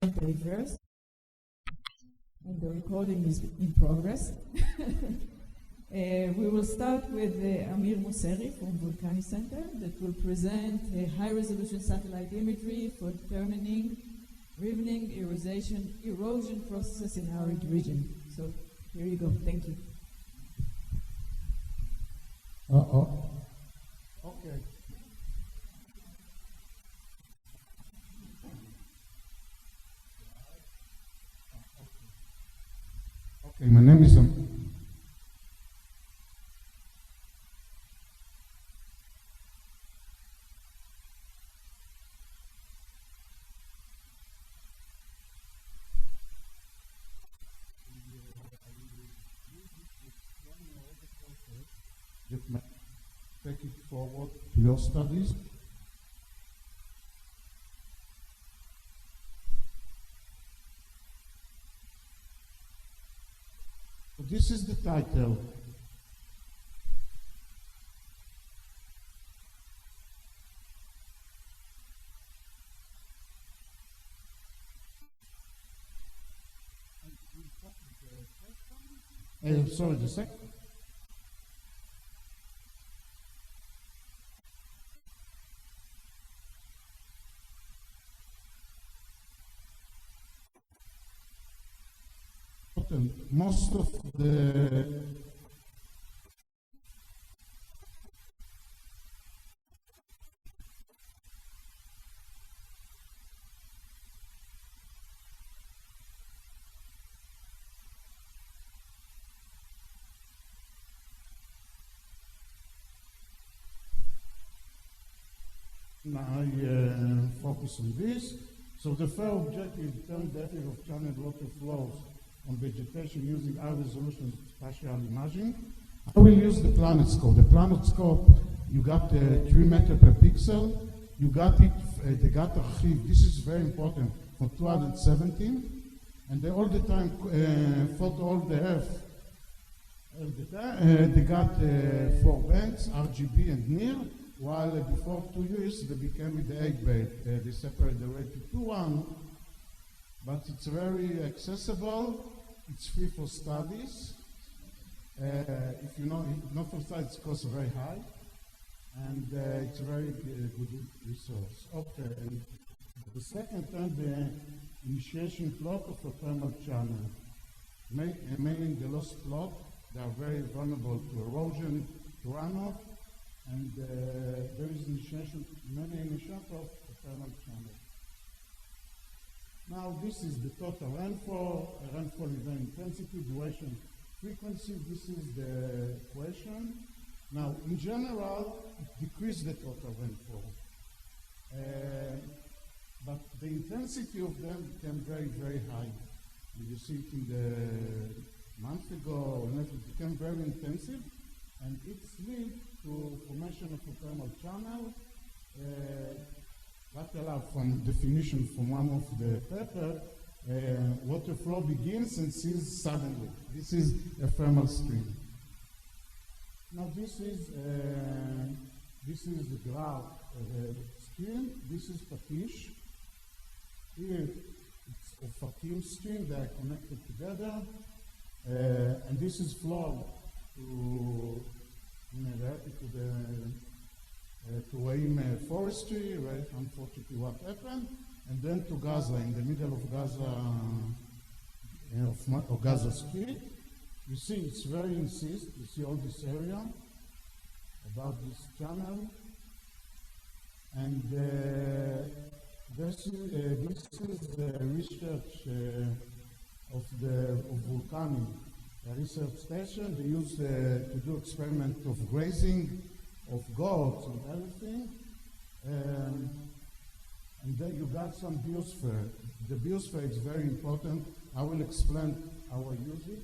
reverse. And the recording is in progress. We will start with Amir Mosseri from Vulcani Center that will present high-resolution satellite imagery for determining rivening erosion processes in arid region. So here you go. Thank you. Okay. Okay, my name is take it forward to your studies. So this is the title. Sorry, the second. Most of the I focus on this. So the first objective is to determine the effect of channeled water flows on vegetation using high-resolution spatial imaging. I will use the PlanetScope. The PlanetScope, you got 3 meters per pixel. You got it, the Gat Archiv. This is very important for 217. And they all the time photo all the Earth. They got 4 bands, RGB and NIR, while before 2 years they became with the 8-band. They separate the rate to 2-1. But it's very accessible. It's free for studies. If you know, not for studies, it costs very high. And it's a very good resource. Okay, and the second term, the initiation plot of a thermal channel. Mainly the lost plot, they are very vulnerable to erosion, to runoff, and there is many initiation of a thermal channel. Now this is the total rainfall event intensity, duration, frequency. This is the equation. Now in general, it decreases the total rainfall. But the intensity of them became very, very high. You see it in the month ago, and it became very intensive, and it's lead to formation of a thermal channel. That allows, from definition from one of the paper, water flow begins and ceases suddenly. This is a thermal stream. Now this is the graph stream. This is Patish. Here it's a Fakim stream. They are connected together, and this is flow to Waim forestry, right? Unfortunately, what happened, and then to Gaza, in the middle of Gaza, of Gaza Street. You see, it's very insist. You see all this area about this channel, and this is the research of Vulcani research station. They use to do experiment of grazing of goats and everything, and then you got some biosphere. The biosphere is very important. I will explain how I use it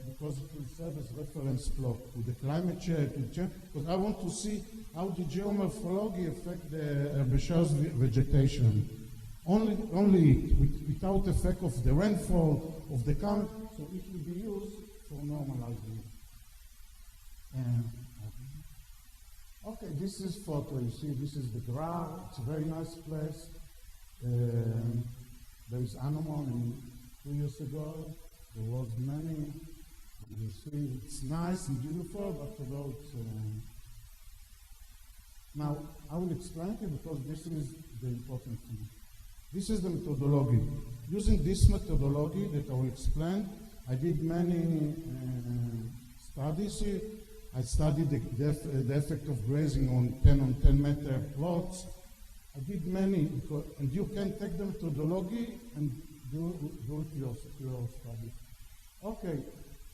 because it will serve as reference plot to the climate change, because I want to see how the geomorphology affect the herbaceous vegetation. Only without effect of the rainfall of the climate, so it will be used for normalizing. Okay, this is photo. You see, this is the Gra. It's a very nice place. is Anomon, and 2 years ago there was many. You see, it's nice and beautiful, but although it's now I will explain it because this is the important thing. This is the methodology. Using this methodology that I will explain, I did many studies here. I studied the effect of grazing on 10 meter plots. I did many, and you can take the methodology and do it your study. Okay,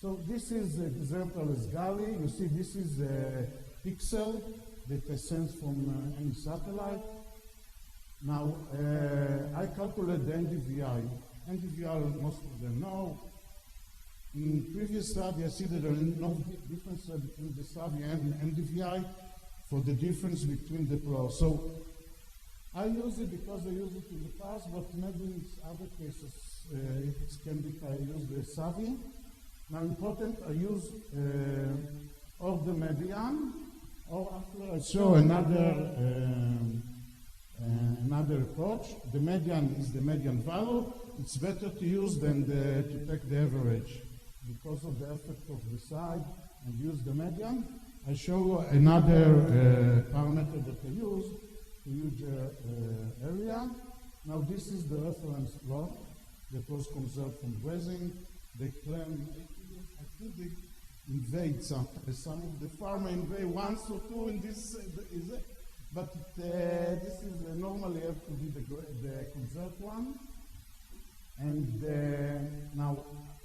so this is example is Gali. You see, this is a pixel that I sent from any satellite. Now, I calculate the NDVI. NDVI, most of them know. In previous study, I see that there is no difference between the study and NDVI for the difference between the plots. So I use it because I used it in the past, but maybe in other cases it can be I use the SAVI. Now important, I use or the median, or after I show another approach. The median is the median value. It's better to use than to take the average because of the effect of the side and use the median. I show another parameter that I use to use area. Now this is the reference plot that was conserved from grazing. They claim, I think they invade some of the farmer invade once or two in this, but this is normally have to be the conserved one. And now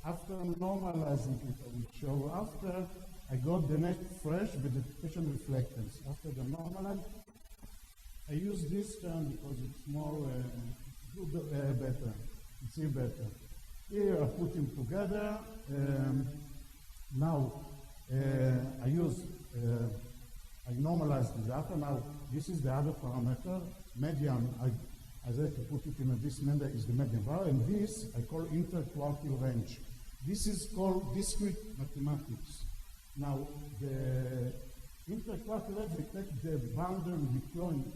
after normalizing it, I will show after, I got the net fresh vegetation reflectance. After the normalize, I use this term because it's more better. It's here better. Here I put them together. Now I normalize the data. Now this is the other parameter. Median, I had to put it in this number is the median value, and this I call interquartile range. This is called discrete mathematics. Now the interquartile range, we take the boundary between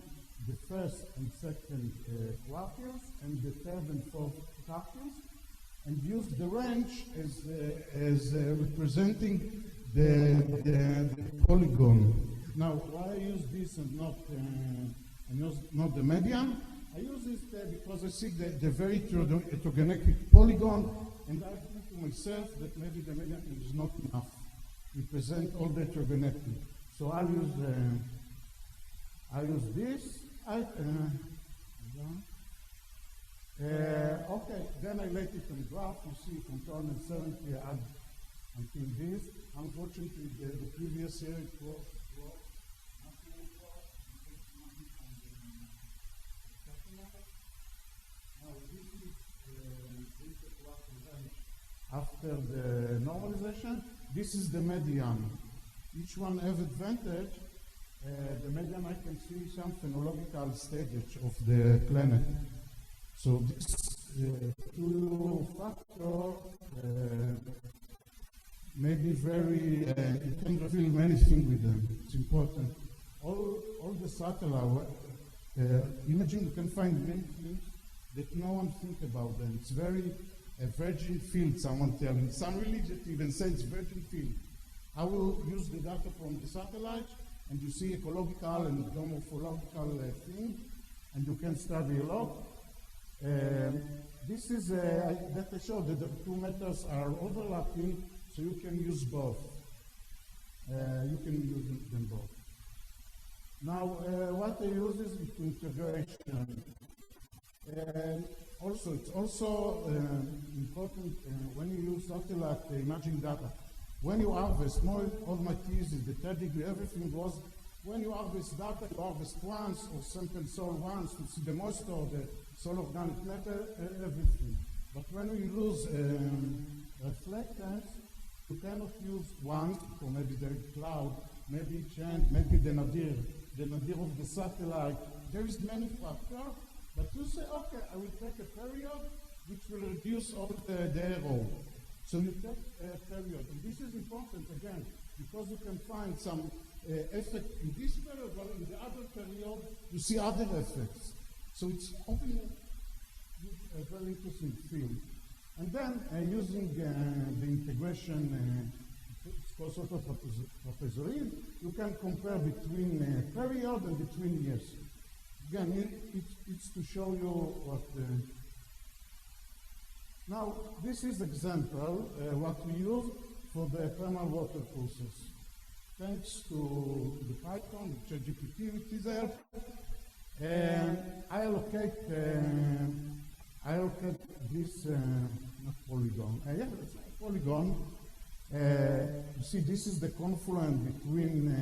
the first and second quartiles and the third and fourth quartiles, and use the range as representing the polygon. Now, why I use this and not the median? I use it because I see the very heterogenetic polygon, and I think to myself that maybe the median is not enough to represent all the heterogeneity. So I use this. Okay, then I let it on graph. You see from 270 add until this. Unfortunately, the previous year it was now this is after the normalization. This is the median. Each one has advantage. The median, I can see some phenological stages of the planet. So this two factor may be very, you can reveal many things with them. It's important. All the satellite imaging, you can find many things that no one think about them. It's very a virgin field, someone telling. Some religions even say it's virgin field. I will use the data from the satellite, and you see ecological and morphological thing, and you can study a lot. This is that I showed that the 2 methods are overlapping, so you can use both. You can use them both. Now, what I use is integration. Also, it's also important when you use satellite imaging data. When you harvest, all my thesis, the third degree, everything was, when you harvest data, you harvest once or sample soil once to see the moisture, the soil organic matter, everything. But when we use reflectance, you cannot use one for maybe the cloud, maybe change, maybe the nadir of the satellite. There is many factors, but you say, okay, I will take a period which will reduce all the error. So you take a period, and this is important again, because you can find some effect in this period, while in the other period you see other effects. So it's often a very interesting field. And then using the integration sort of trapezoid, you can compare between period and between years. Again, it's to show you what. Now, this is example what we use for the thermal water process. Thanks to the Python, the ChatGPT, which is there, I allocate this not polygon. It's a polygon. You see, this is the confluence between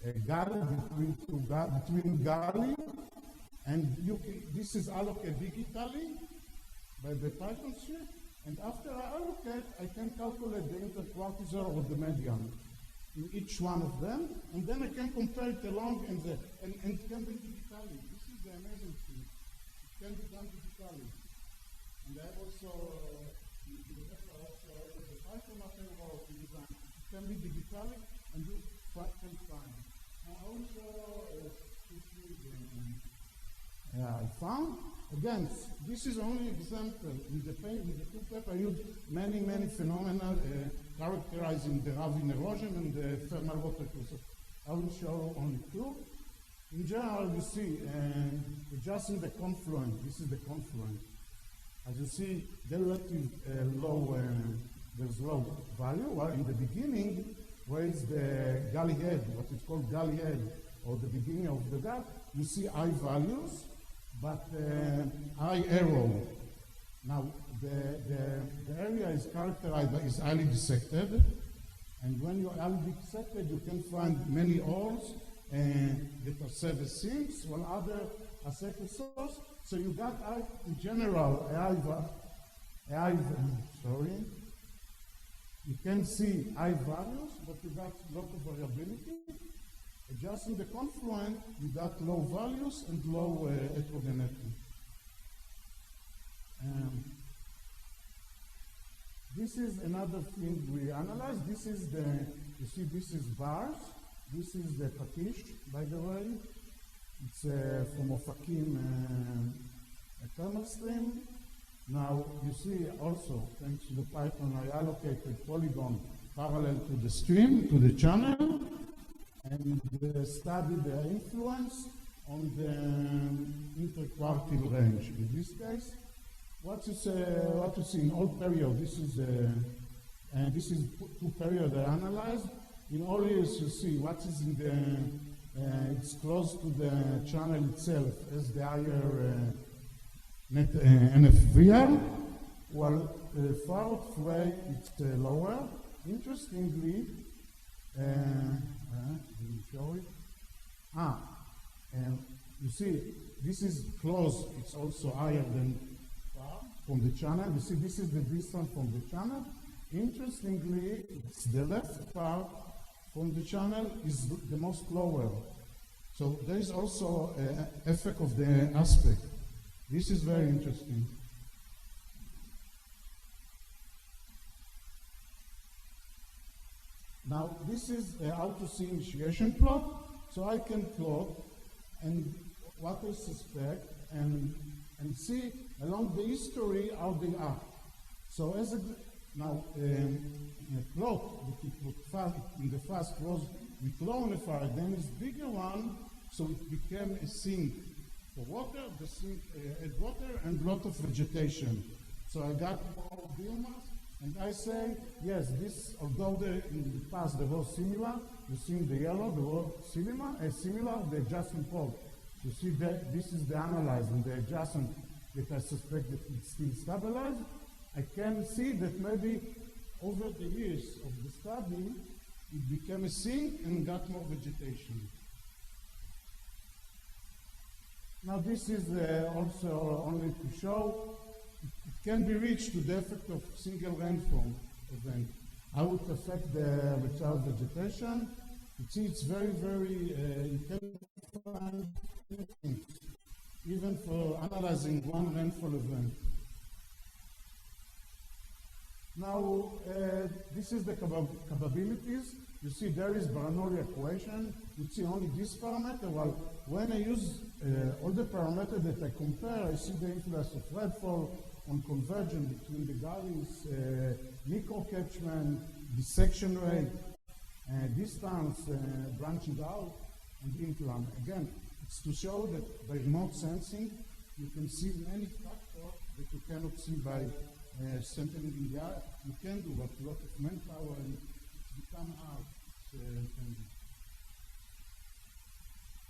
between Gali, and this is allocated digitally by the Python script. And after I allocate, I can calculate the interquartizer or the median in each one of them, and then I can compare it along and it can be digitally. This is the amazing thing. It can be done digitally. And I also, the Python material design, it can be digitally and you can find. Now I will show I found. Again, this is only example. In the two paper, I used many phenomena characterizing the ravine erosion and the thermal water process. I will show only two. In general, you see, just in the confluent, this is the confluent. As you see, the relative there's low value, while in the beginning, where is the gully head, what is called gully head, or the beginning of the gap, you see high values, but high arrow. Now, the area is characterized by is highly dissected, and when you are highly dissected, you can find many ores that are surface sinks, while other are surface source. So you got, in general, you can see high values, but you got a lot of variability. Just in the confluent, you got low values and low heterogeneity. This is another thing we analyze. This is you see, this is bars. This is the Patish, by the way. It's from Ofakim, a thermal stream. Now, you see also, thanks to the Python, I allocated polygon parallel to the stream, to the channel, and studied the influence on the interquartile range. In this case, what you see in all periods, this is two periods I analyzed. In all years, you see what is in the, it's close to the channel itself as the higher net NFVR, while far away it's lower. Interestingly, didn't show it. You see, this is close, it's also higher than far from the channel. You see, this is the distance from the channel. Interestingly, it's the left part from the channel is the most lower. So there is also an effect of the aspect. This is very interesting. Now, this is how to see initiation plot. So I can plot and what I suspect and see along the history how they are. So as a plot that it was in the past was with low unifier, then it's bigger one, so it became a sink for water. The sink had water and a lot of vegetation. So I got more biomass. And I say, yes, this, although in the past there was similar, you see in the yellow, there was similar, the adjustment pole. You see that this is the analyzed and the adjustment that I suspect that it's still stabilized. I can see that maybe over the years of the study, it became a sink and got more vegetation. Now this is also only to show it can be reached to the effect of single rainfall event. How it affect the recharge vegetation. You see, it's very, you can find things, even for analyzing one rainfall event. Now, this is the capabilities. You see there is Bernoulli equation. You see only this parameter. Well, when I use all the parameters that I compare, I see the influence of rainfall on convergence between the gullies, micro-catchment, dissection rate, distance, branching out, and influence. Again, it's to show that by remote sensing, you can see many factors that you cannot see by sampling in the eye. You can do, but a lot of manpower and it's become hard.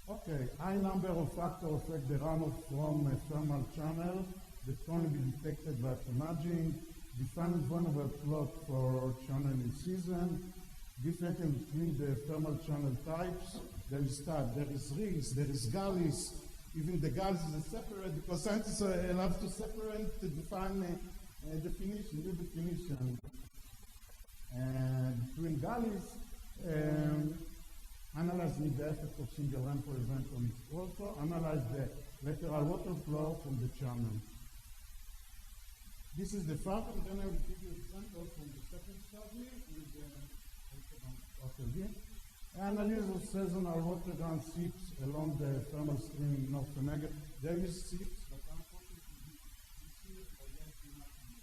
Okay, high number of factors affect the runoff from a thermal channel that can only be detected by imaging, defining vulnerable plot for channel in season, differentiating between the thermal channel types. There is type, there is rings, there is gullies. Even the gullies is separate because scientists love to separate to define new definition. And between gullies, analyzing the effect of single rainfall event on its water, analyze the lateral water flow from the channel. This is the fact, and then I will give you an example from the second study with the water here. Analysis of seasonal water gun seeps along the thermal stream in North America. There is seeps, but unfortunately, this seeps are getting nothing.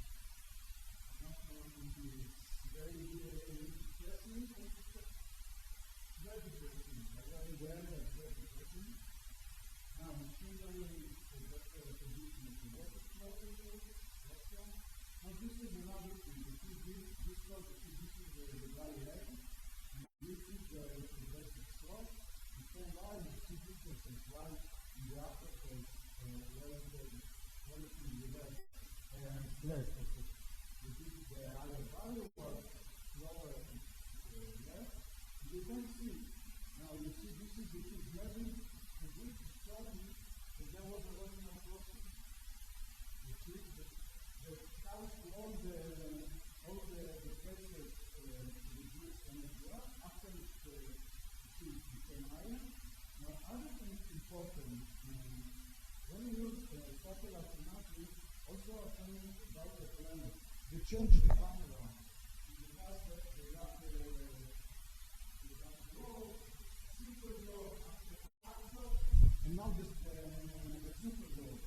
Very depressing. Very depressing. Very depressing. Now, machine learning is better producing the water flow. Now, this is another thing. This is the valley egg. This is the basic slope. You can lie with 2% right in the upper place, relative to the left and flat. This is the higher value or lower left. You can see. Now you see this is level. The big study, and there was a running process. You see the counts to all the places reduced energy after it became higher. Now, other things important, when you use satellite imagery, also attending about the planet, they change the camera. In the past, they got the low, super low, after and now the super low.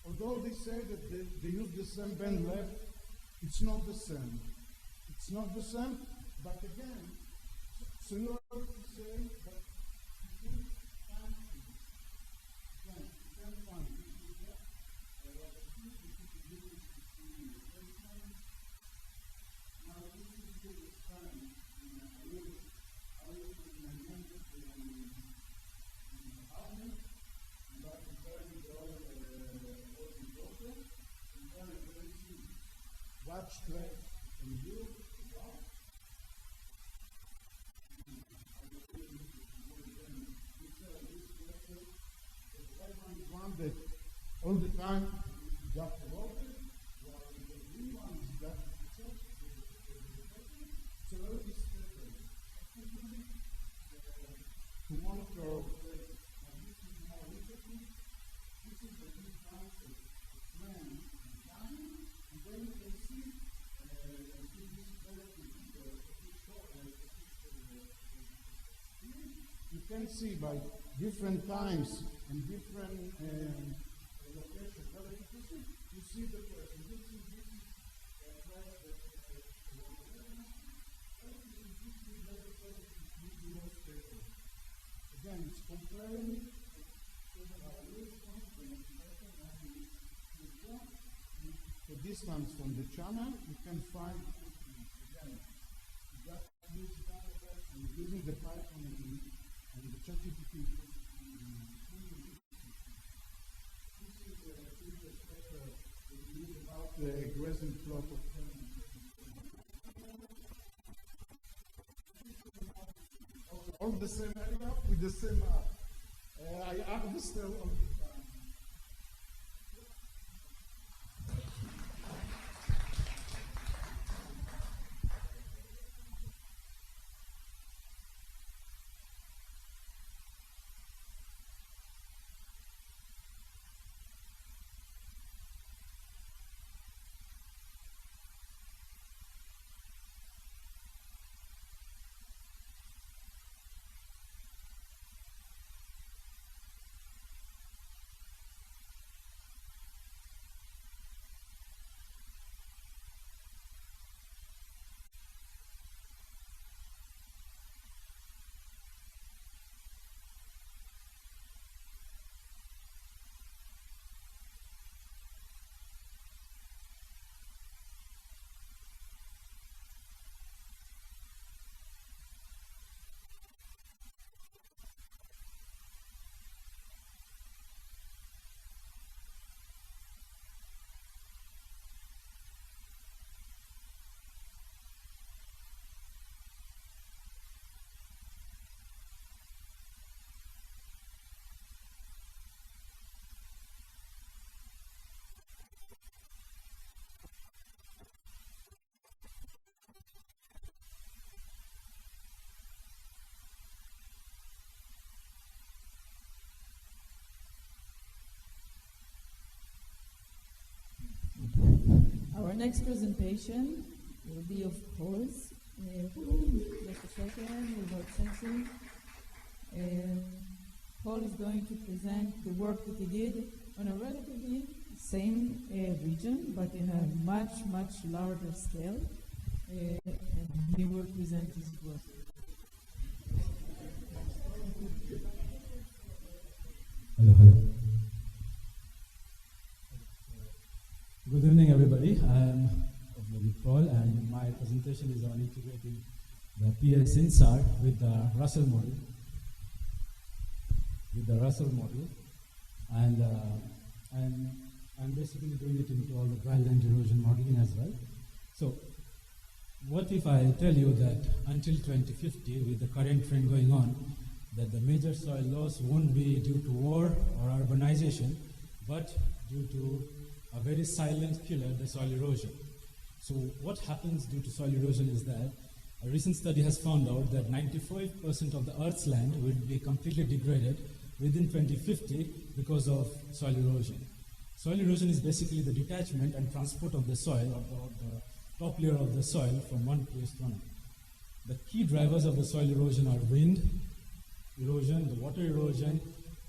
Although they say that they use the same band left, it's not the same. It's not the same, but again, so you have to say that you can find things. Again, you can find things. Now, this is the time in I was in my mentor in the apartment, and I compared with all the daughter, and then I very see watch class and you. One that all the time got promoted, while the green one is got success. So all this to monitor this is more interesting. This is the new concept of plan and time, and then you can see you can see by different times and different locations. You see the person. This is again, it's comparing the distance from the channel. You can find again. You just use database and using the Python and the ChatGPT. This is a previous paper that we use about the grazing plot of all the same area with the same map. I understand all the time. next presentation will be of Paul's. Just a second, remote sensing. Paul is going to present the work that he did on a relatively same region, but in a much, much larger scale. And he will present his work. Hello. Good evening, everybody. I am Paul, and my presentation is on integrating the PS in SAR with the Russell model. And I'm basically doing it into all the dryland erosion modeling as well. So, what if I tell you that until 2050, with the current trend going on, that the major soil loss won't be due to war or urbanization, but due to a very silent killer, the soil erosion. So what happens due to soil erosion is that a recent study has found out that 95% of the Earth's land will be completely degraded within 2050 because of soil erosion. Soil erosion is basically the detachment and transport of the soil, or the top layer of the soil, from one place to another. The key drivers of the soil erosion are wind erosion, the water erosion,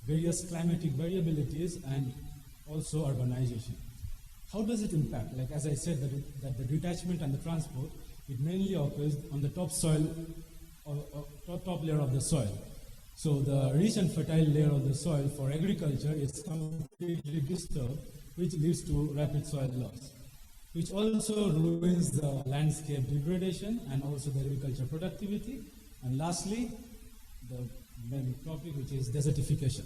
various climatic variabilities, and also urbanization. How does it impact? Like as I said, that the detachment and the transport, it mainly occurs on the top soil, or top layer of the soil. So the rich and fertile layer of the soil for agriculture is completely disturbed, which leads to rapid soil loss, which also ruins the landscape degradation and also the agriculture productivity. And lastly, the main topic, which is desertification.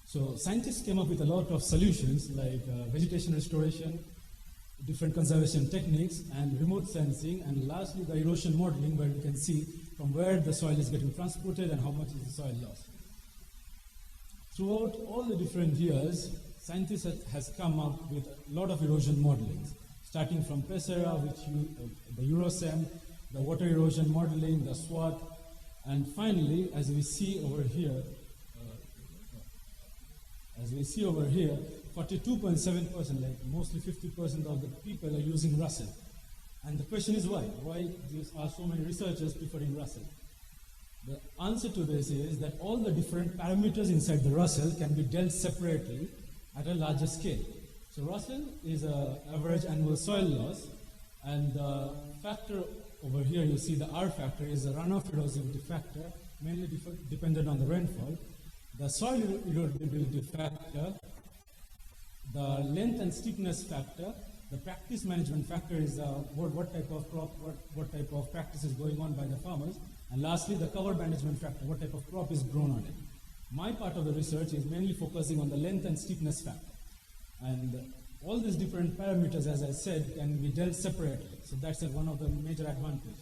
So scientists came up with a lot of solutions like vegetation restoration, different conservation techniques, and remote sensing, and lastly the erosion modeling, where we can see from where the soil is getting transported and how much is the soil loss. Throughout all the different years, scientists has come up with a lot of erosion modeling, starting from PESERA, the EuroSEM, the water erosion modeling, the SWOT, and finally, as we see over here, 42.7%, like mostly 50% of the people are using Russell. And the question is why? Why are so many researchers preferring Russell? The answer to this is that all the different parameters inside the Russell can be dealt separately at a larger scale. So Russell is an average annual soil loss, and the factor over here, you see the R factor is the runoff erosivity factor, mainly dependent on the rainfall. The soil erodibility factor, the length and steepness factor, the practice management factor is what type of crop, what type of practice is going on by the farmers, and lastly the cover management factor, what type of crop is grown on it. My part of the research is mainly focusing on the length and steepness factor. And all these different parameters, as I said, can be dealt separately. So that's one of the major advantages.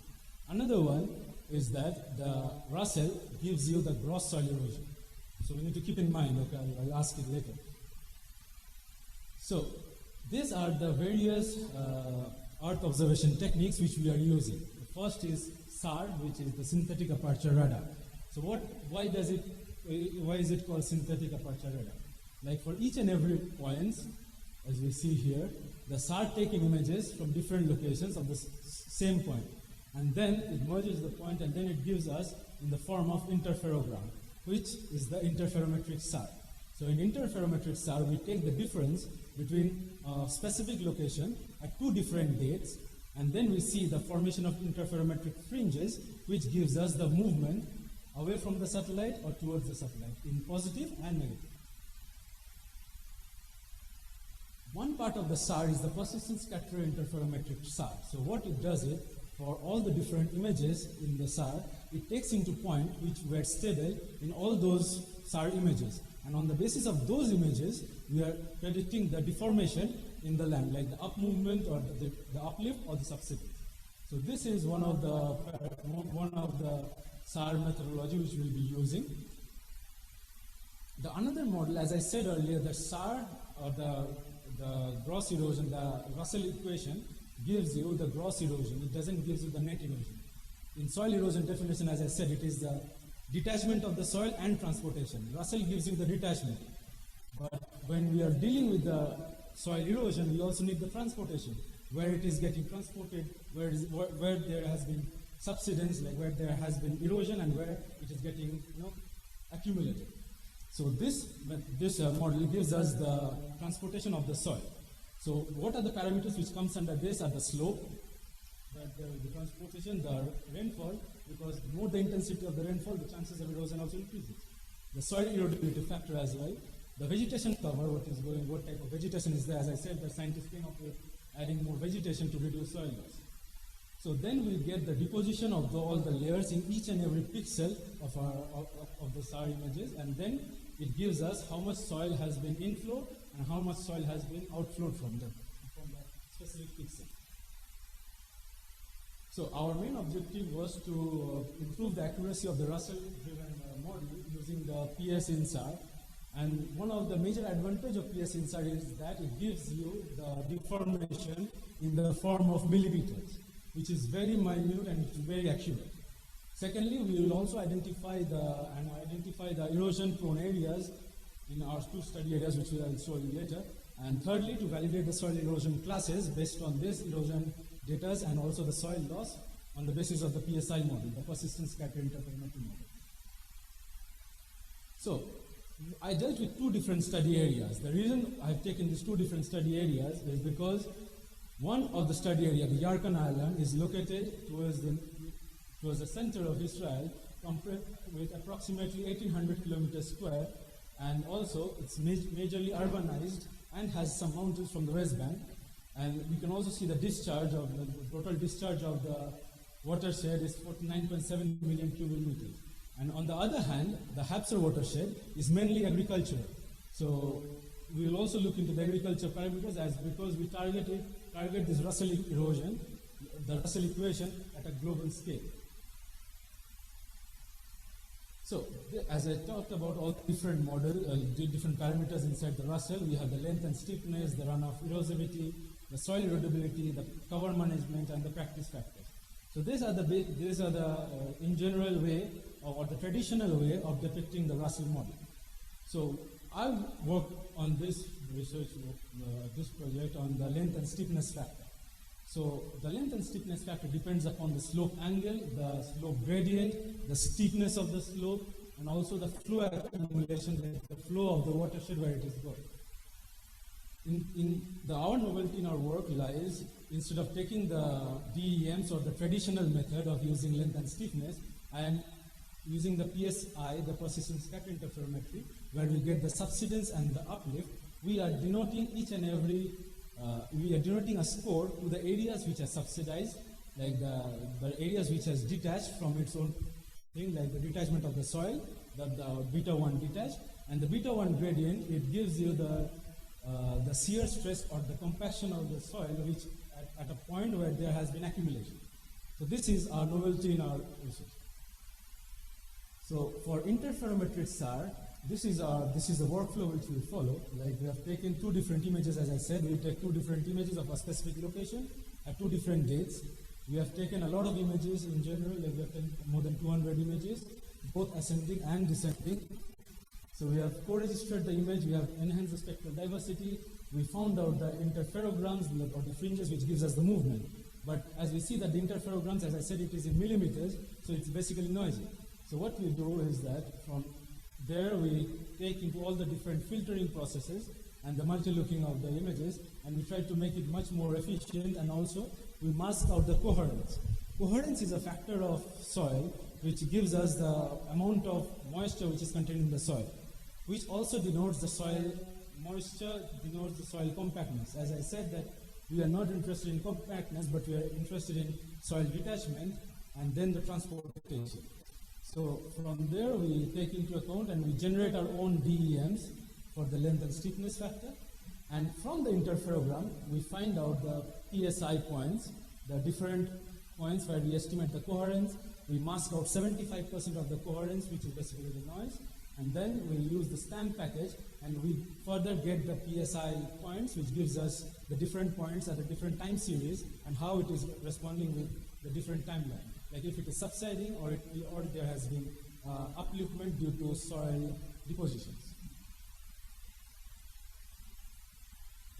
Another one is that the Russell gives you the gross soil erosion. So we need to keep in mind, okay, I'll ask it later. So these are the various Earth observation techniques which we are using. The first is SAR, which is the synthetic aperture radar. So why is it called synthetic aperture radar? Like for each and every point, as we see here, the SAR taking images from different locations of the same point. And then it merges the point, and then it gives us in the form of interferogram, which is the interferometric SAR. So in interferometric SAR, we take the difference between a specific location at two different dates, and then we see the formation of interferometric fringes, which gives us the movement away from the satellite or towards the satellite in positive and negative. One part of the SAR is the persistent scatter interferometric SAR. So what it does is, for all the different images in the SAR, it takes into point which were stable in all those SAR images. And on the basis of those images, we are predicting the deformation in the land, like the up movement or the uplift or the subsidence. So this is one of the SAR methodology which we'll be using. The another model, as I said earlier, the SAR or the gross erosion, the Russell equation gives you the gross erosion. It doesn't give you the net erosion. In soil erosion definition, as I said, it is the detachment of the soil and transportation. Russell gives you the detachment. But when we are dealing with the soil erosion, we also need the transportation. where it is getting transported, where there has been subsidence, like where there has been erosion, and where it is getting accumulated. So this model gives us the transportation of the soil. So what are the parameters which comes under this? Are the slope, the transportation, the rainfall, because the more the intensity of the rainfall, the chances of erosion also increases. The soil erodibility factor as well. The vegetation cover, what type of vegetation is there. As I said, the scientists came up with adding more vegetation to reduce soil loss. So then we get the deposition of all the layers in each and every pixel of the SAR images, and then it gives us how much soil has been inflow and how much soil has been outflowed from that specific pixel. So our main objective was to improve the accuracy of the Russell-driven model using the PS-INSAR. And one of the major advantages of PS-INSAR is that it gives you the deformation in the form of millimeters, which is very minute and it's very accurate. Secondly, we will also identify the erosion-prone areas in our two study areas, which I will show you later. And thirdly, to validate the soil erosion classes based on this erosion data and also the soil loss on the basis of the PSI model, the persistent scatter interferometry model. So, I dealt with two different study areas. The reason I've taken these two different study areas is because one of the study area, the Yarkon Island, is located towards the center of Israel, with approximately 1,800 kilometers square, and also it's majorly urbanized and has some mountains from the West Bank. And we can also see the discharge of the total discharge of the watershed is 49.7 million cubic meters. And on the other hand, the Hampshire watershed is mainly agricultural. So we will also look into the agriculture parameters because we target this Russell erosion, the Russell equation at a global scale. So as I talked about all different different parameters inside the Russell, we have the length and steepness, the runoff erosivity, the soil erodibility, the cover management, and the practice factors. So these are the in general way or the traditional way of depicting the Russell model. So I've worked on this research, this project on the length and steepness factor. So the length and steepness factor depends upon the slope angle, the slope gradient, the steepness of the slope, and also the flow accumulation, the flow of the watershed where it is going. Our novelty in our work lies, instead of taking the DEMs or the traditional method of using length and stiffness, and using the PSI, the persistent scatter interferometry, where we get the subsidence and the uplift, we are denoting each and every, we are denoting a score to the areas which are subsidized, like the areas which has detached from its own thing, like the detachment of the soil, the beta 1 detached, and the beta 1 gradient, it gives you the shear stress or the compaction of the soil, which at a point where there has been accumulation. So this is our novelty in our research. So for interferometric SAR, this is the workflow which we follow. Like we have taken two different images, as I said, we take two different images of a specific location at two different dates. We have taken a lot of images in general, like we have taken more than 200 images, both ascending and descending. So we have co-registered the image, we have enhanced the spectral diversity, we found out the interferograms or the fringes which gives us the movement. But as we see that the interferograms, as I said, it is in millimeters, so it's basically noisy. So what we do is that from there we take into all the different filtering processes and the multi-looking of the images, and we try to make it much more efficient, and also we mask out the coherence. Coherence is a factor of soil which gives us the amount of moisture which is contained in the soil, which also denotes the soil moisture, denotes the soil compactness. As I said that we are not interested in compactness, but we are interested in soil detachment and then the transportation. So from there we take into account and we generate our own DEMs for the length and stiffness factor. And from the interferogram, we find out the PSI points, the different points where we estimate the coherence. We mask out 75% of the coherence, which is basically the noise. And then we use the STAMP package and we further get the PSI points, which gives us the different points at a different time series and how it is responding with the different timeline. Like if it is subsiding or there has been upliftment due to soil depositions.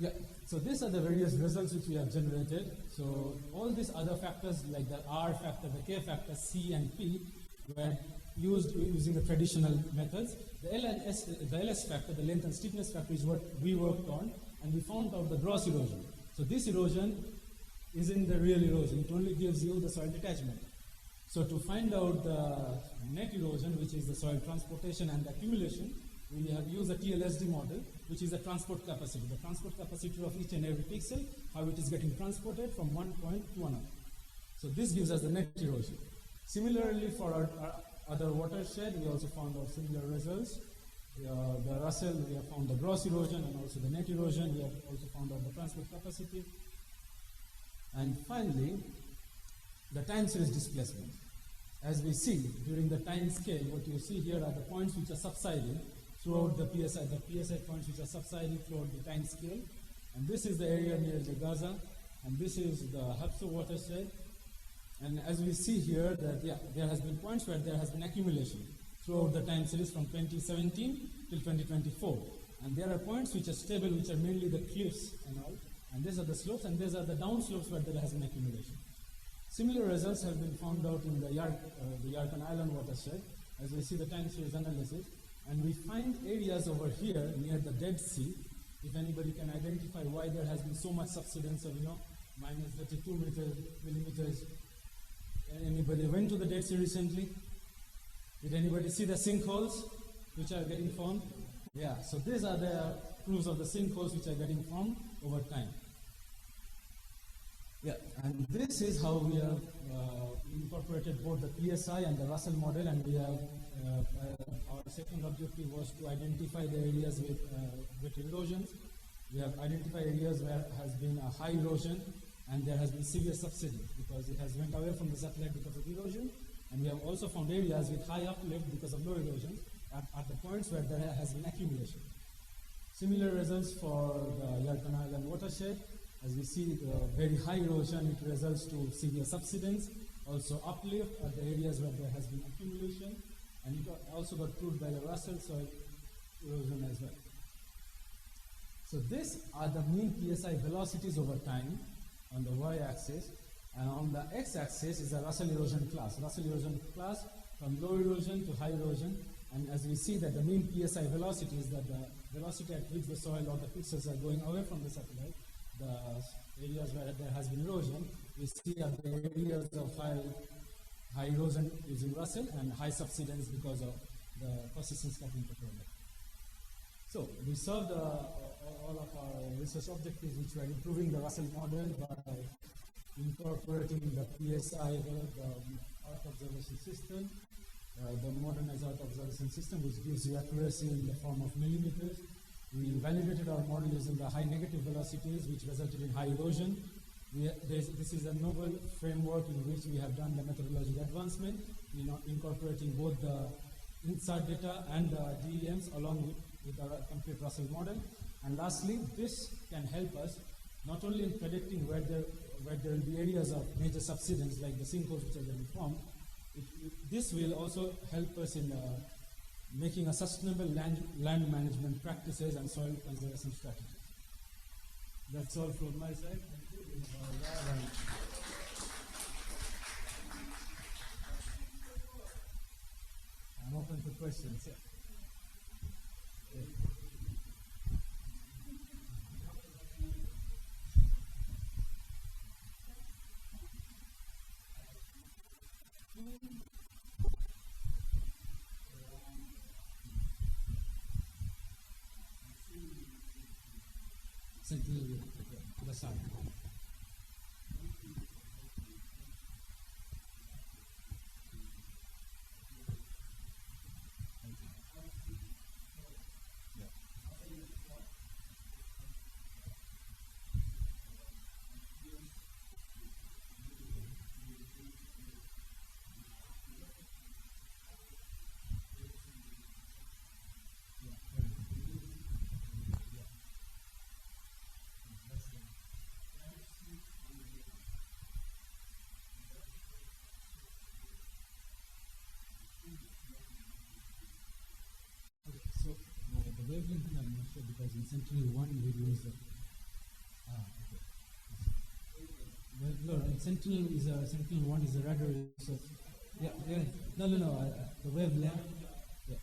Yeah, so these are the various results which we have generated. So all these other factors like the R factor, the K factor, C and P were used using the traditional methods. The LS factor, the length and stiffness factor is what we worked on, and we found out the gross erosion. So this erosion isn't the real erosion, it only gives you the soil detachment. So to find out the net erosion, which is the soil transportation and accumulation, we have used a TLSD model, which is the transport capacity of each and every pixel, how it is getting transported from one point to another. So this gives us the net erosion. Similarly, for our other watershed, we also found out similar results. The Russell, we have found the gross erosion and also the net erosion. We have also found out the transport capacity. And finally, the time series displacement. As we see during the time scale, what you see here are the points which are subsiding throughout the PSI points which are subsiding throughout the time scale. And this is the area near the Gaza, and this is the Hapso watershed. And as we see here, that there has been points where there has been accumulation throughout the time series from 2017 till 2024. And there are points which are stable, which are mainly the cliffs and all. And these are the slopes, and these are the down slopes where there has been accumulation. Similar results have been found out in the Yarkon Island watershed, as we see the time series analysis. And we find areas over here near the Dead Sea. If anybody can identify why there has been so much subsidence of, minus 32 millimeters. Anybody went to the Dead Sea recently? Did anybody see the sinkholes which are getting formed? Yeah, so these are the proofs of the sinkholes which are getting formed over time. Yeah, and this is how we have incorporated both the PSI and the Russell model, and we have our second objective was to identify the areas with erosions. We have identified areas where has been a high erosion and there has been severe subsidence because it has went away from the satellite because of erosion, and we have also found areas with high uplift because of low erosion at the points where there has been accumulation. Similar results for the Yarkon Island watershed. As we see very high erosion, it results to severe subsidence, also uplift at the areas where there has been accumulation, and it also got proved by the Russell soil erosion as well. So these are the mean PSI velocities over time on the y-axis, and on the x-axis is the Russell erosion class. Russell erosion class from low erosion to high erosion, and as we see that the mean PSI velocity is that the velocity at which the soil or the pixels are going away from the satellite. The areas where there has been erosion, we see that the areas of high erosion is in Russell and high subsidence because of the persistence capping technology. So we served all of our research objectives, which were improving the Russell model by incorporating the PSI, the Earth observation system, the modernized Earth observation system, which gives you accuracy in the form of millimeters. We validated our model using the high negative velocities, which resulted in high erosion. This is a novel framework in which we have done the methodological advancement, incorporating both the INSAR data and the DEMs along with our complete Russell model. And lastly, this can help us not only in predicting where there will be areas of major subsidence like the sinkholes which are getting formed. This will also help us in making a sustainable land management practices and soil conservation strategies. That's all from my side. I'm open to questions. Yeah. To the side. So the wavelength I'm not sure because in Sentinel-1 we use No, Sentinel-1 is a radar. So, yeah. No. The wavelength. Yeah.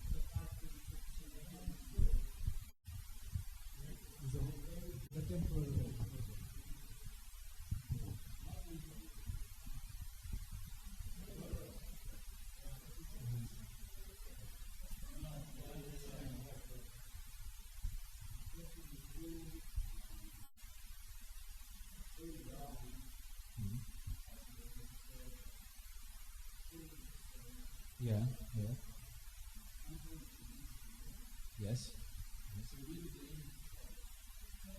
The temporal. Yeah. Yes.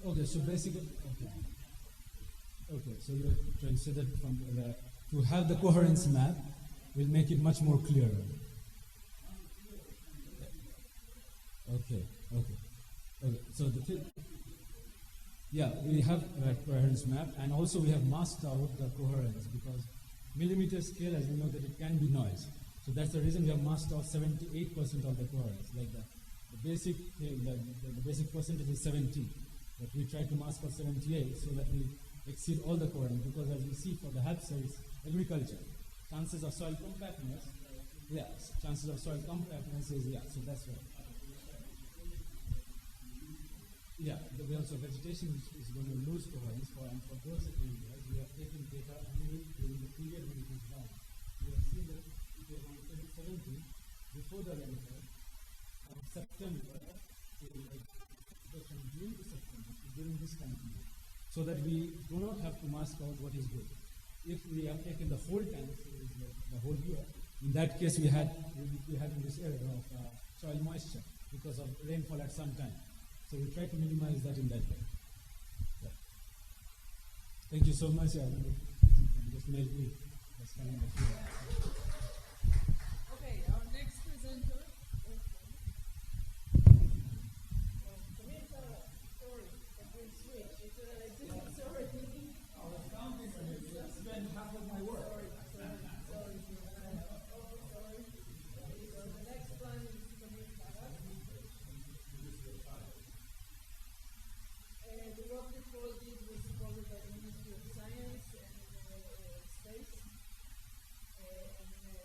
Okay, so basically, okay, so you're trying to say that to have the coherence map will make it much more clearer. Okay. So we have a coherence map, and also we have masked out the coherence because millimeter scale, as you know, that it can be noise. So that's the reason we have masked out 78% of the coherence. Like the basic percentage is 70, but we try to mask out 78 so that we exceed all the coherence. Because as you see for the HAPSA, it's agriculture. Chances of soil compactness, chances of soil compactness is so that's right. Yeah, we also vegetation is going to lose coherence and for those areas we have taken data only during the period when it was down. We have seen that it was on 2017 before the rainfall from September from June to September during this time period, so that we do not have to mask out what is good. If we have taken the whole time, so the whole year, in that case we had in this area of soil moisture because of rainfall at some time. So we try to minimize that in that way. Yeah. Thank you so much. Just made me. Okay, our next presenter. Sorry, I've been switched. It's a different story. I was counting on it. You spent half of my work. Sorry. So the next one is Samir Farah. The work before this was supported by the Ministry of Science and Space.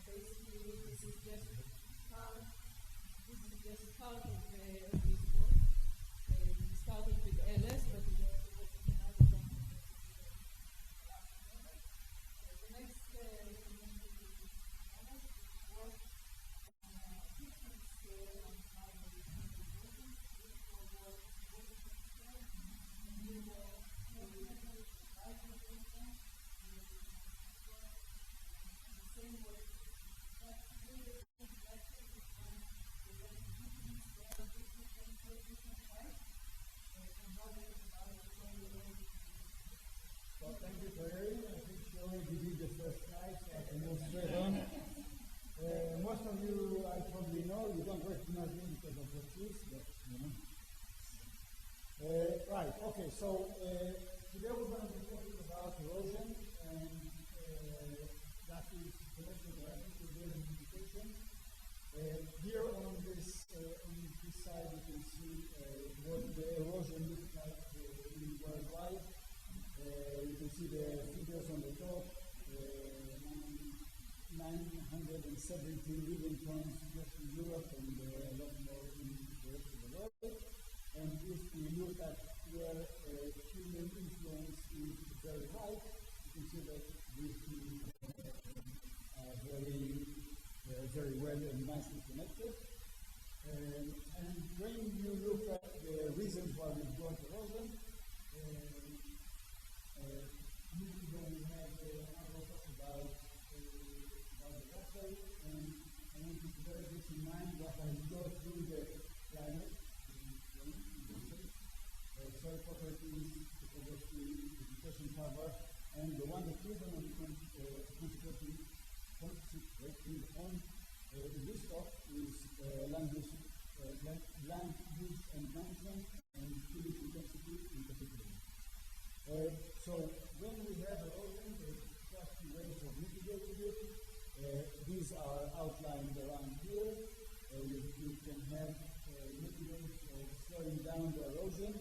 Basically, this is just part of this work. We started with LS, but we also worked with another company. The next work on different scale on how we Well, thank you for hearing. I think she already did the first slide, so I can move straight on. Most of you I probably know. You don't recognize me because of the trees, but you know. Right, okay, so today we're going to be talking about erosion, and that is connected directly to building indication. Here on this side you can see what the erosion looks like worldwide. You can see the figures on the top, 970 million tons just in Europe and a lot more in the rest of the world. And if we look at where human influence is very high, you can see that these two are very well and nicely connected. And when you look at the reasons why we've got erosion, we have about the water, and I want you to bear this in mind what I go through the climate, soil properties, topography, vegetation cover, and the one that is on this talk is land use and management and fuel intensity in particular. So when we have erosion, there's just two ways of mitigating it. These are outlined around here. You can have mitigants of slowing down the erosion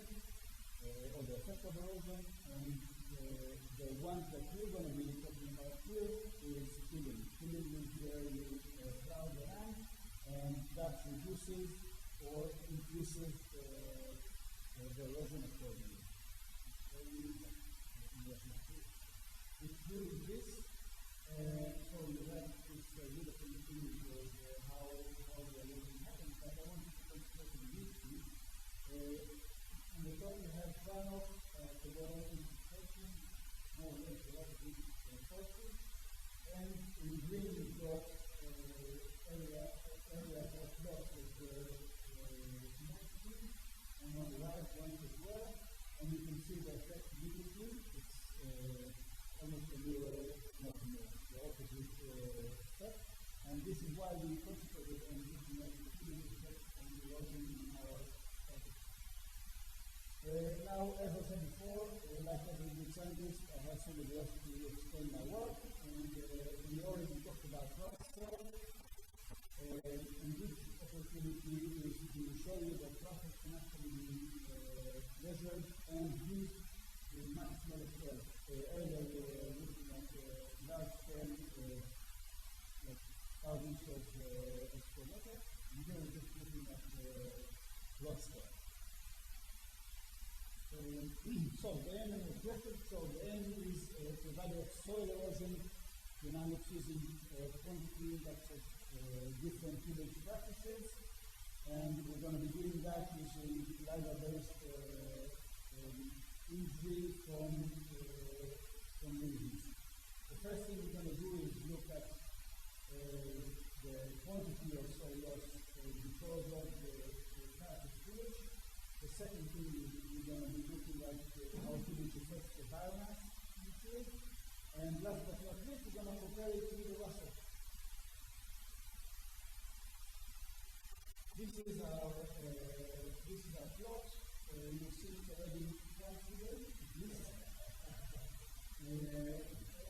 or the effect of erosion, and The one that we're going to be talking about here is filling. Filling is where you plow the land, and that reduces or increases the erosion accordingly. It's doing this, so you have this beautiful image of how the erosion happens, but I want to concentrate on these two. On the top you have runoff, the bottom infiltration, more or less a lot of these sources, and in green you've got area of lots of humidity, and on the right one as well, and you can see the effect immediately. It's almost a mirror, not a mirror, the opposite step, and this is why we concentrated on looking at the heating effect on the erosion in our project. Now, as I said before, like every good scientist, I have somebody else to explain my work, and we already talked about process. And this opportunity is to show you that process can actually be measured and used in much smaller scale. Earlier we were looking at large scale, like thousands of square meters, and here we're just looking at plot scale. So the aim and objective, the aim is to evaluate soil erosion dynamics using quantity index of different tillage practices, and we're going to be doing that using LiDAR-based imagery from regions. The first thing we're going to do is look at the quantity of soil loss because of the type of tillage. The second thing we're going to be looking at how tillage affects the biomass in the field. And last but not least, we're going to compare it to the Russell. This is our plot. You see it already quite today.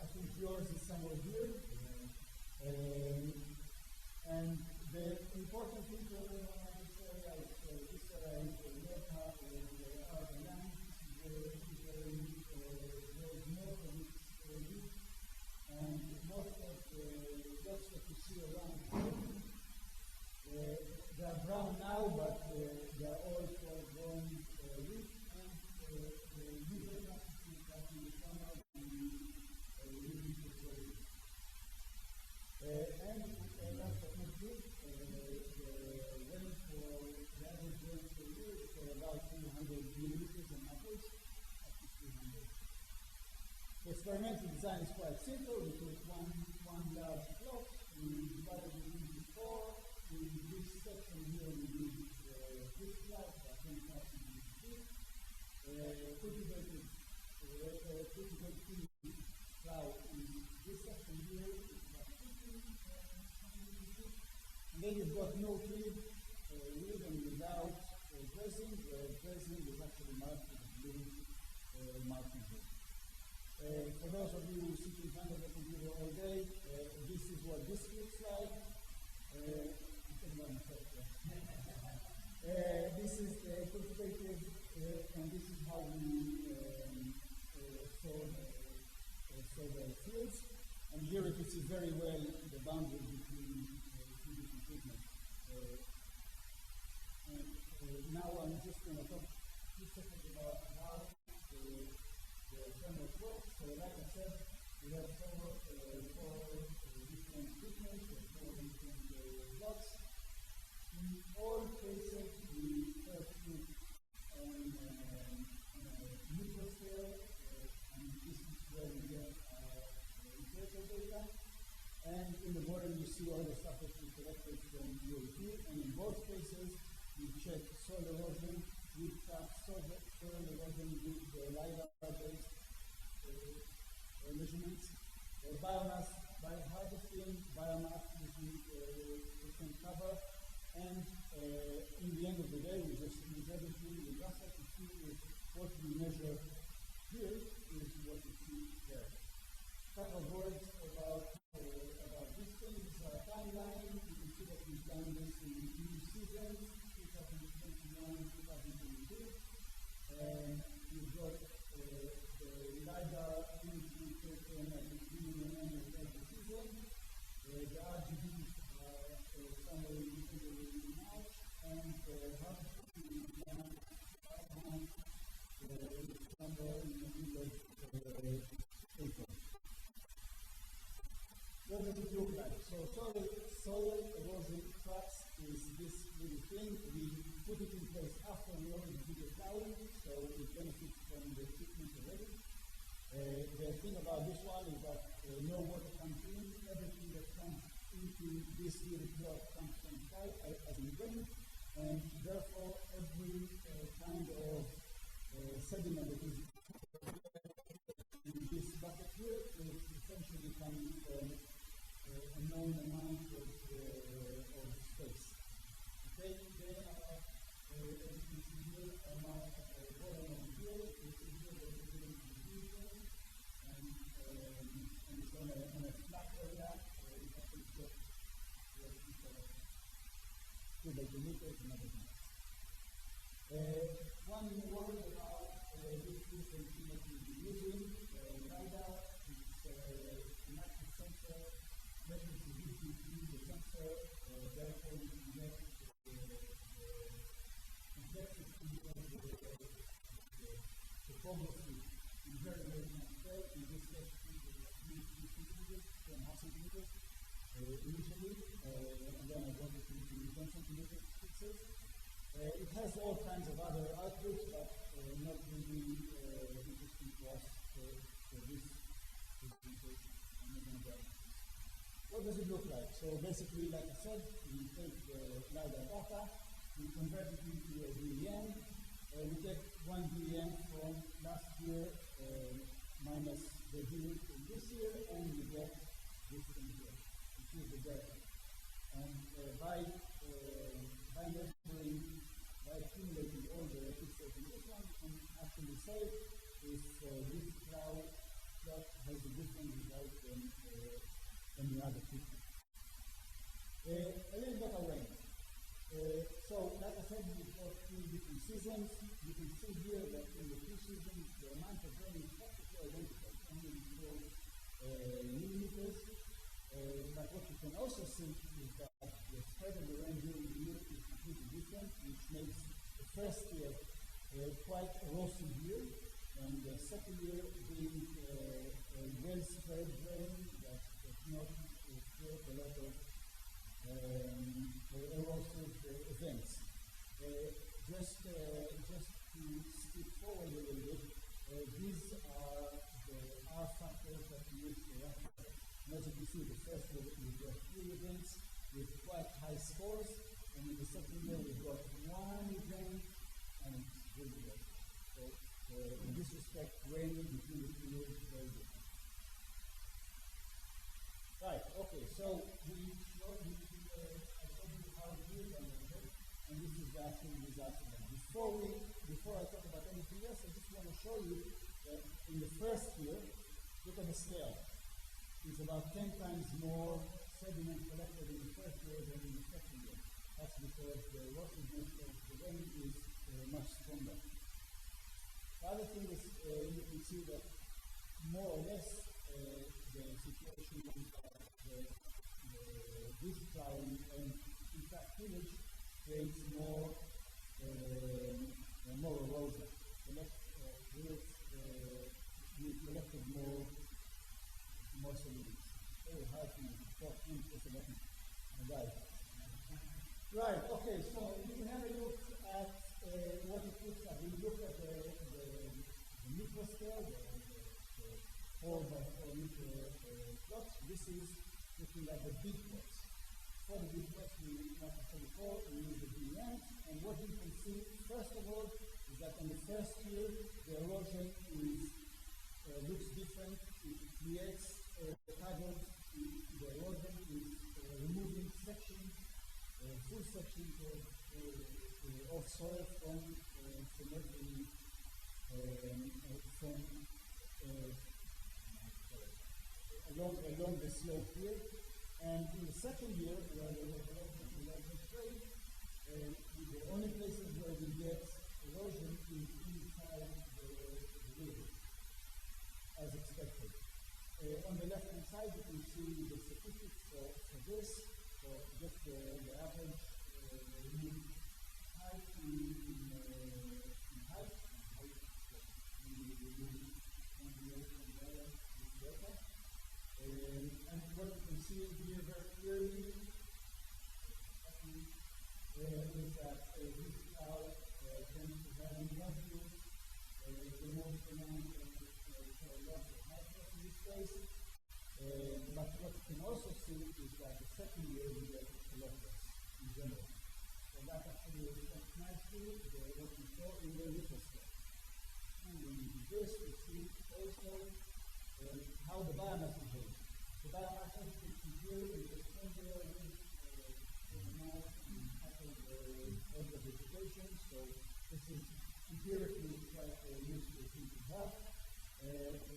I think yours is somewhere here. And the important thing to remember on this area is this area is the north half of the urban land. This is where there's most of its wheat, and most of the plots that you see around here, they are brown now, but they are all grown wheat, and the usual practice is that in the summer we use the soil. And last but not least, the rain for the average rain per year is for about 200 millimeters on average, up to 300. The experimental design is quite simple. We took one large plot, we divided it into four. In this section here, we did fish plots, 10,000 feet. Cultivated plow in this section here is about 15 feet. And then you've got no tree, with and without grazing. Grazing is actually marked with blue marking here. For those of you who sit in front of the computer all day, this is what this looks like. This is cultivated, and this is how we sow the fields. And here you can see very well the boundary between two different treatments. Now I'm just going to talk 2 seconds about how the framework works. So like I said, we have four different treatments, 4 different plots. In all cases, we first look on micro scale, and this is where we get empirical data. And in the bottom, you see all the stuff that we collected from UAP. And in both cases, we check soil erosion with soil erosion with LiDAR-based measurements, biomass by harvesting, biomass using percent cover, and in the end of the day, we just use everything in Russell to see if what we measure here is what we see there. A couple of words about this thing. This is our timeline. You can see that we've done this in 2 seasons, 2021, 2022. And we've got the LiDAR image somewhere in March, and harvesting will be done somewhere in the middle of April. What does it look like? So soil erosion traps is this little thing. We put it in place after we already did the plowing, so we benefit from the treatment already. The thing about this one is that no water comes in. Everything that comes into this little plot comes from side as an drain, and therefore every kind of sediment that is in this bucket here is essentially coming from a known amount of space. Okay, then as you can see here, amount of volume of here, you see here that it's going to be different, and it's on a flat area, if I can check what it's 2 meters, another thing. One word about this different thing that we'll be using, LiDAR. It's an active sensor, measures the distance between the sensor, therefore you can get the complexity of the topography in very, very much scale. In this case, it was like 2 centimeters, 2.5 centimeters initially, and then I got it into 10 centimeter pixels. It has all kinds of other outputs, but not really interesting to us for this presentation. What does it look like? So basically, like I said, we take the LiDAR data, we convert it into a DEM. We take 1 DEM from last year minus the DEM from this year, and we get this thing here, which is the delta. And by measuring, by accumulating all the pixels in this one, we can actually say if this cloud plot has a different result than the other picture. A little bit of rain. So, like I said, we've got 3 different seasons. You can see here that in the 2 seasons, the amount of rain is practically identical, only 4 millimeters. But what you can also see is that the spread of the rain during the year is completely different, which makes the first year quite a rosy year, and the second year being a well-spread rain that does not create a lot of erosive events. Just to skip forward a little bit, these are the R factors that we use for reference. And as you can see, the first year we've got 3 events with quite high scores, and in the second year we've got 1 event, and it's really good. So in this respect, rain between the 2 years is very good. Right, okay, so we showed you, I told you how it is, and this is the actual result of that. Before I talk about anything else, I just want to show you that in the first year, look at the scale. It's about 10 times more sediment collected in the first year than in the second year. That's because the erosiveness of the rain is much stronger. The other thing is you can see that more or less the situation is that this plowing and in fact tillage creates more erosion. We collected more solids. Very hard to talk into the right. Right, okay, so we can have a look at what it looks like. We look at the microscale, the 4 by 4 meter plots. This is looking like the big plots. For the big plots, like I said before, we use the DEM, and what we can see, first of all, is that in the first year, the erosion looks different. It creates patterns. The erosion is removing sections, full sections of soil from along the slope here. And in the second year, where the erosion trade, the only places where we get erosion is inside the river, as expected. On the left-hand side, you can see the statistics for this. So just the average mean height in height, and what you can see here very clearly is that this cloud tends to have in one view the most pronounced loss of hardness in this case. But what you can also see is that the second year we get a lot less in general. So that actually reflects nicely what we saw in the little scale. And when we do this, we see also how the biomass behaves. The biomass, as you can see here, is the stronger organized and pattern of the vegetation. So this is empirically quite useful thing to have.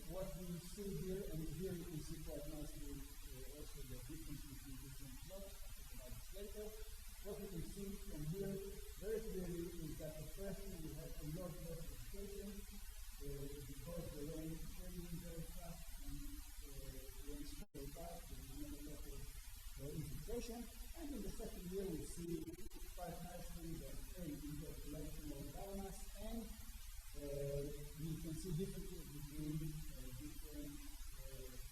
What we see here, and here you can see quite nicely also the difference between different plots. I'll talk about this later. What you can see from here very clearly is that the first thing we have a lot less vegetation because the rain is changing very fast and rain straight back, there is not a lot of infiltration. And in the second year we see quite nicely that we get collection of biomass, and we can see differences between different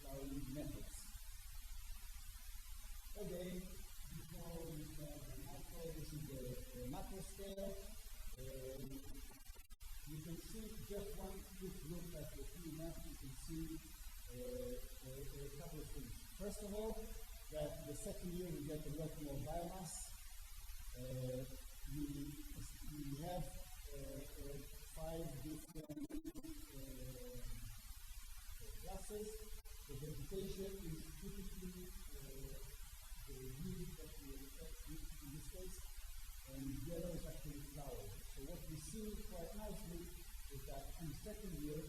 flowering methods. Again, before we start the macro, this is the macro scale. You can see just one quick look at the two maps. You can see a couple of things. First of all, that the second year we get a lot more biomass. We have 5 different classes. The vegetation is typically the yield that we expect in this case, and yellow is actually flowers. So what we see quite nicely is that in the second year,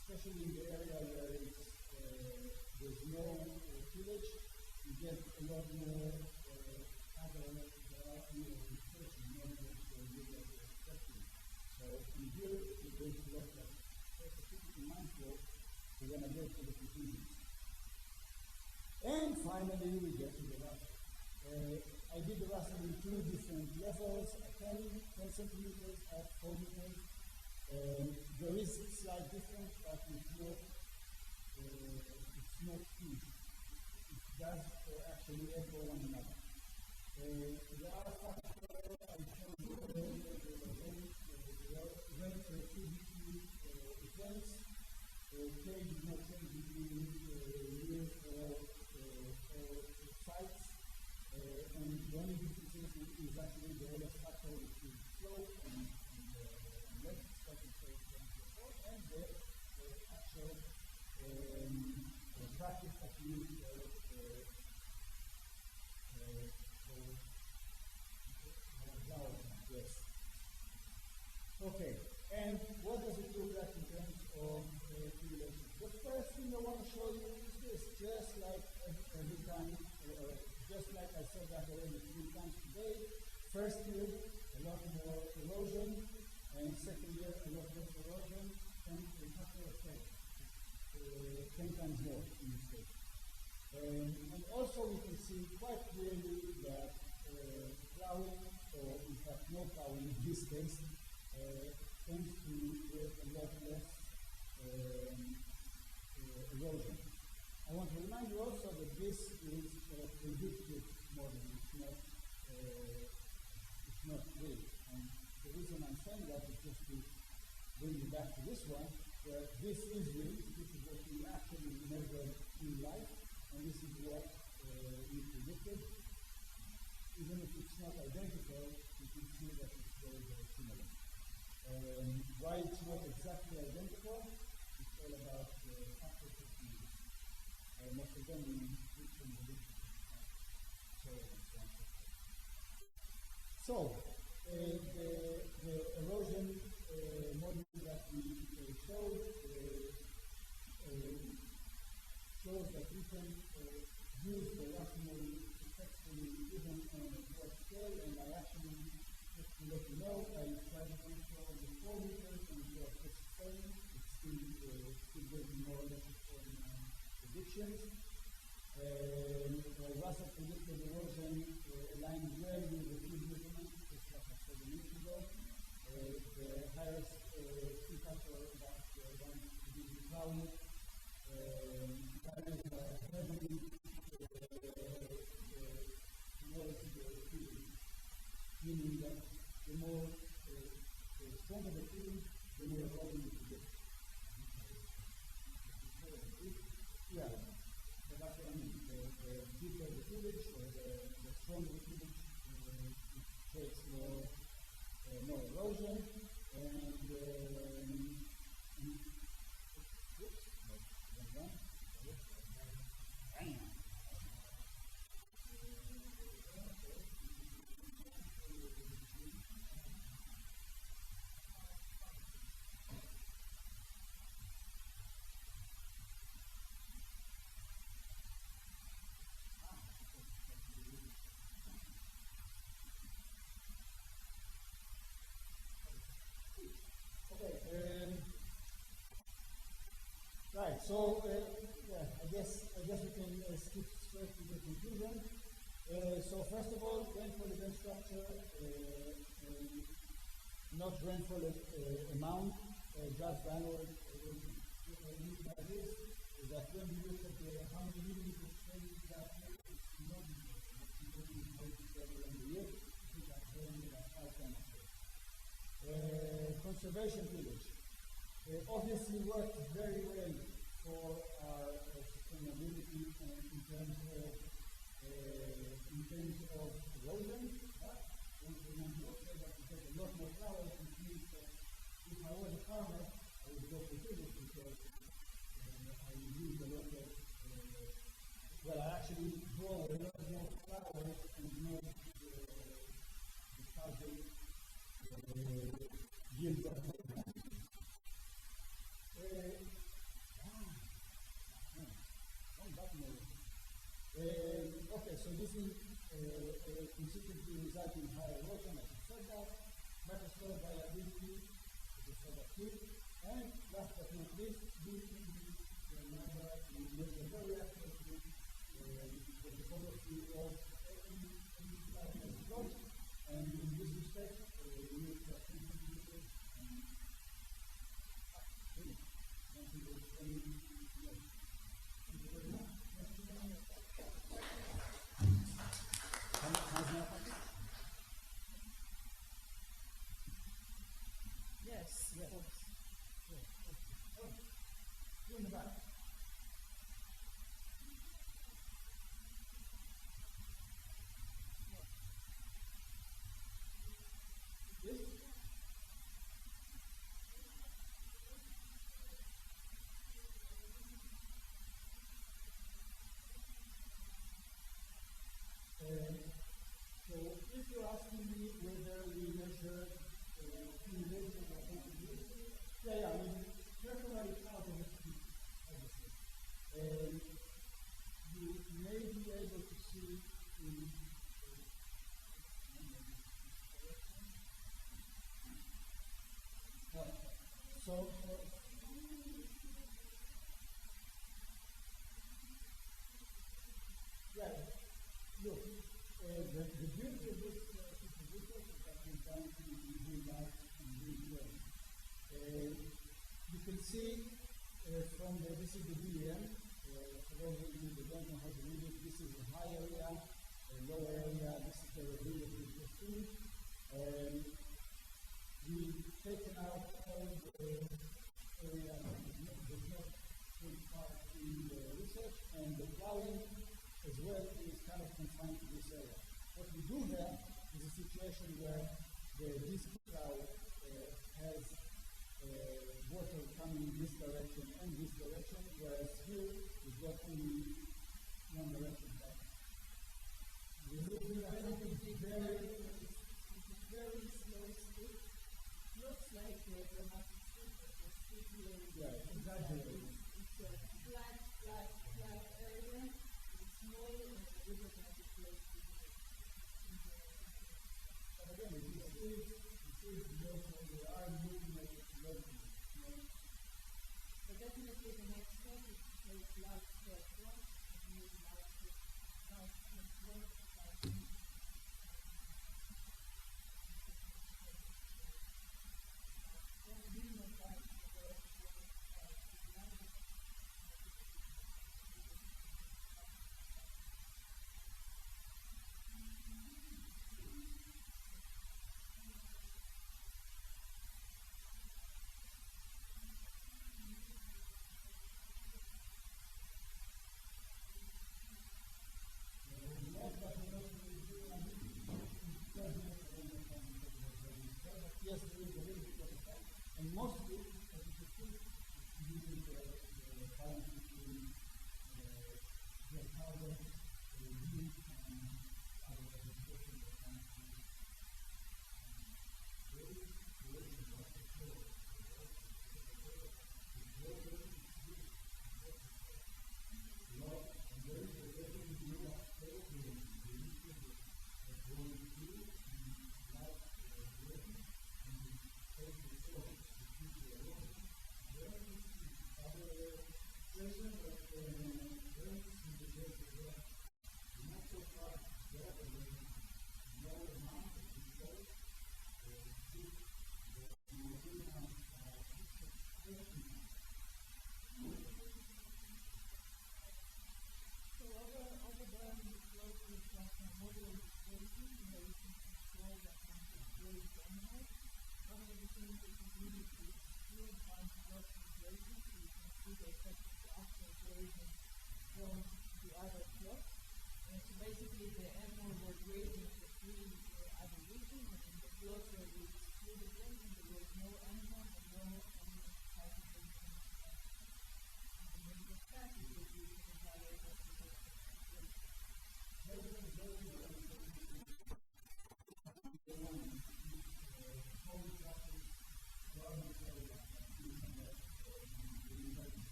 especially in the area where there's no tillage, you get a lot more other variety of vegetation, not just yield that we're expecting. So in here, it goes to lot less. So it's a typical mindful, we're going to get to the conclusions. And finally, we get to the raster. I did the raster in 2 different levels, at 10 centimeters, at 4 meters. There is a slight difference, but it's not huge. It does actually echo one another. There are factors I showed you rate activity events. Change is not change between years or sites. And the only difference is actually the LS factor, which is slope and length, starting phase and so forth, and the actual practice that we use yes. Okay, and what does it look like in terms of relation? The first thing I want to show you is this, just like every time, just like I said that already 3 times today. First year, a lot more erosion, and second year, a lot less erosion, and a factor of 10 times more in this case. And also we can see quite clearly that plowing, or in fact no plowing in this case, tends to create a lot less erosion. I want to remind you also that this is a predictive model, it's not real. And the reason I'm saying that is just to bring you back to this one, where this is real, this is what we actually measured in life, and this is what we predicted. Even if it's not identical, you can see that it's very, very similar. Why it's not exactly identical, it's all about the factors that we use. Most of them in different predictions. So the erosion model that we showed shows that we can use the rational successfully even on a broad scale, and I actually, just to let you know, I tried to show the 4 meters and the same. It's still getting more or less from predictions. Russell predicted how barriers are heavily towards the feeling, meaning that the more stronger the feeling, the more erosion you get. Yeah, so that's what I mean. The deeper the village, or the stronger the village, it takes more erosion, and right, so I guess we can skip straight to the conclusion. So first of all, rainfall event structure, not rainfall amount, just annual. What I mean by this is that when we look at how many millimeters rain that year, it's not the year, it's like rain about 5 times. Conservation village. Obviously worked very well for our sustainability in terms of erosion. Once we get a lot more flowers, which means that if I was a farmer, I would go for village because I would use a lot of, I actually grow a lot more flowers and more the thousand yield of okay, so this will consistently result in higher erosion, as I said that. Microscope viability, as I said that too. And last but not least, the number in major very accurately the topography of any plot. And in this respect, we need to Yes, of course. In the back. Yes? So if you're asking me whether we measure accumulation or contribution, I mean, personally it's out of the speed, obviously. You may be able to see in look, the beauty of this research is that we're trying to do that in real way. You can see this is the DEM. For those of you that don't know how to read it, this is a high area, a low area, this is the reveal of the food. We've taken out all the area that does not take part in the research, and the plowing as well is kind of confined to this area. What we do here is a situation where the disc cloud has water coming in this direction and this direction, whereas here we've got only one direction. We're looking at something very slow stick. Looks like a dramatic stick, but the stick here is exaggerated. It's a flat area. It's small and a river can be close to the but again, this is local. We are looking at it locally. So definitely the next step is to take large scale plots and use large scale plots. from the other plot. And so basically the M1 were grading the three other regions, and in the plot where we excluded them, and there was no M1 and no any type of region. And when you get back, you can evaluate what you get.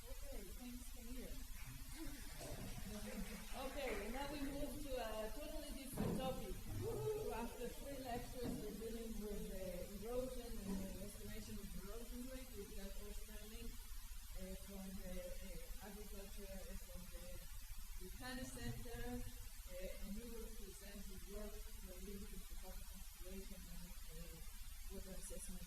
Okay, thanks, Camille. Okay, and now we move to a totally different topic. After 3 lectures, we're dealing with erosion and the estimation of erosion rate. We've got Oscar Link from the agriculture, from the Buchanan Center, and he will present his work related to water conservation and water assessment.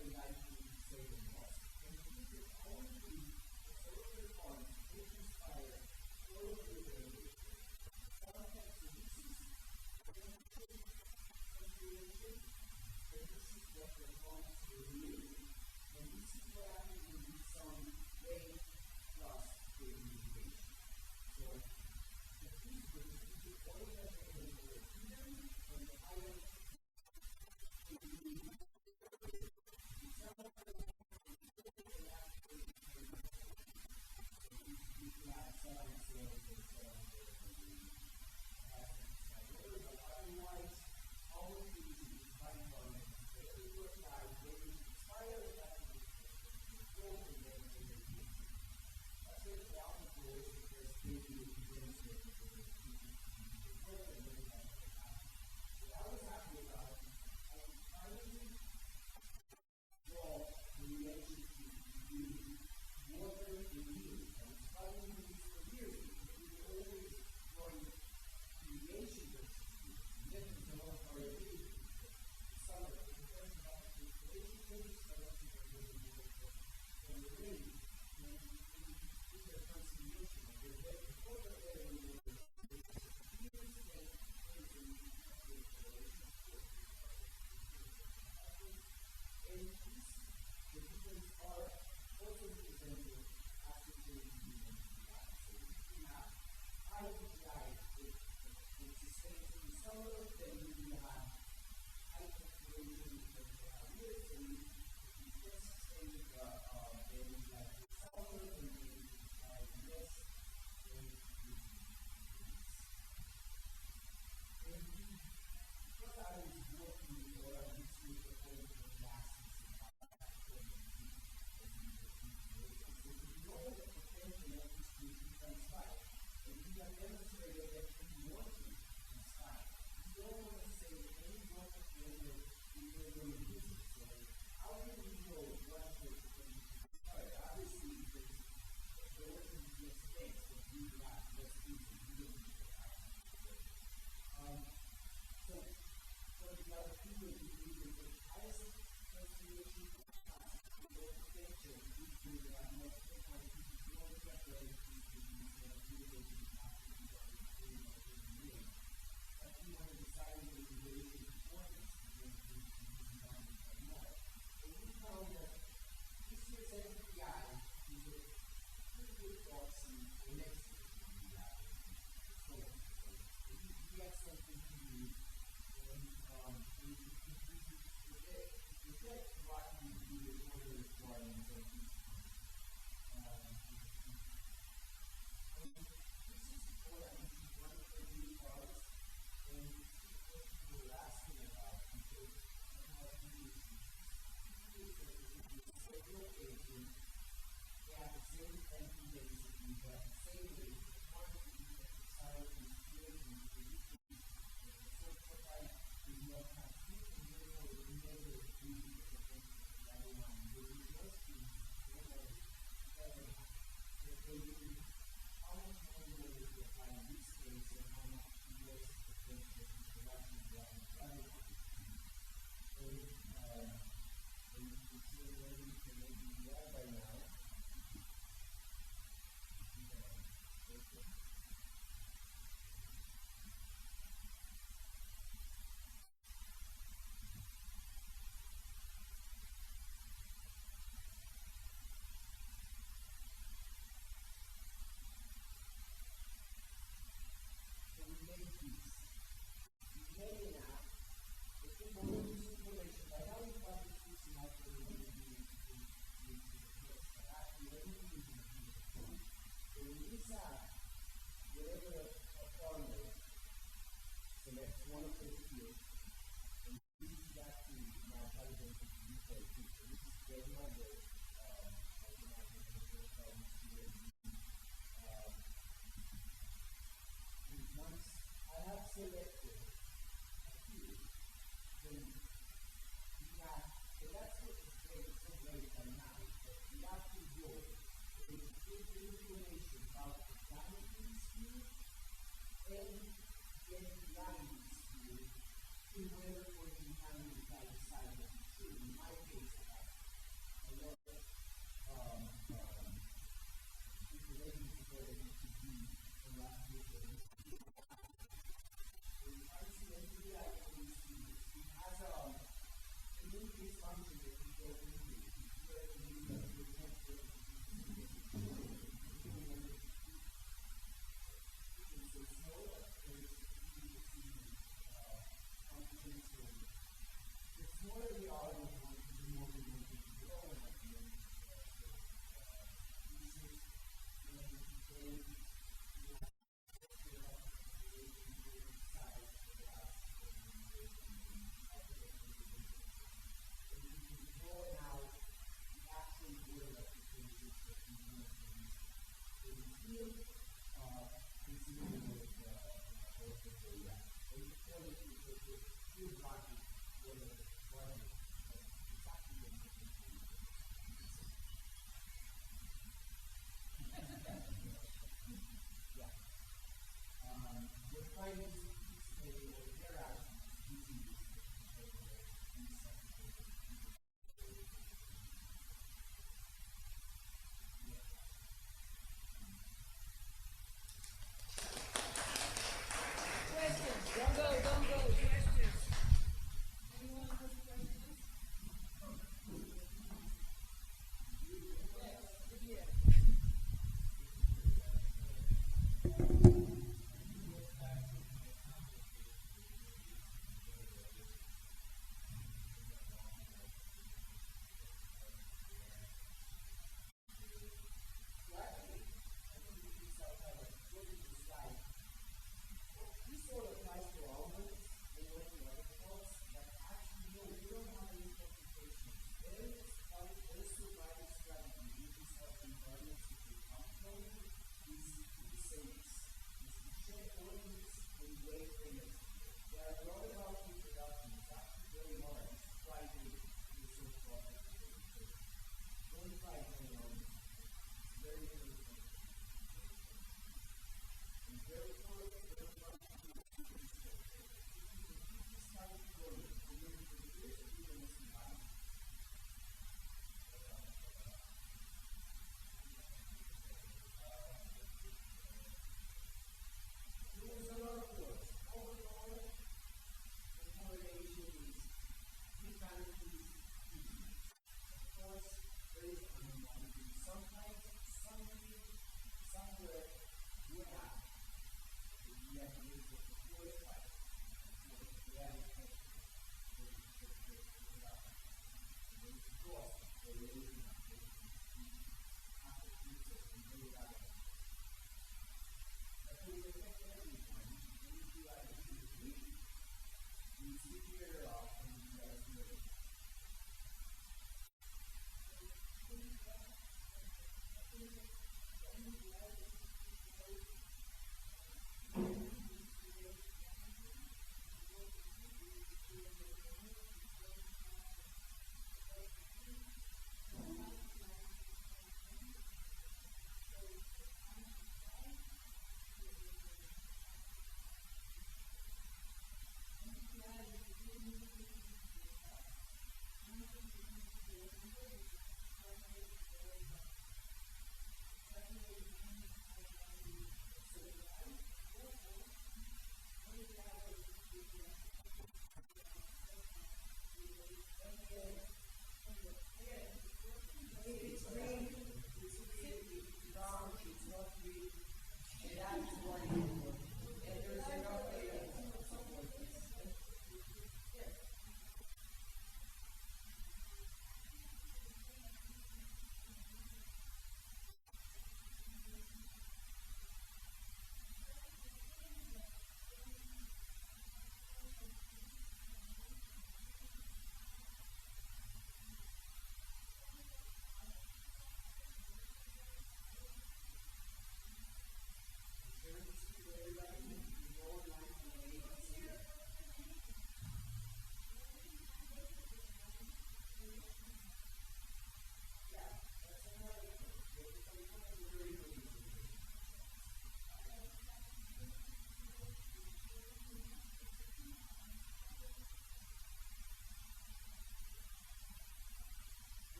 they like to say the most. And this is only the social form which inspire all of the language. Sometimes this is creation, and this is what the forms reveal, and this is what happens in this song way plus the communication. So the people who always have the freedom and the higher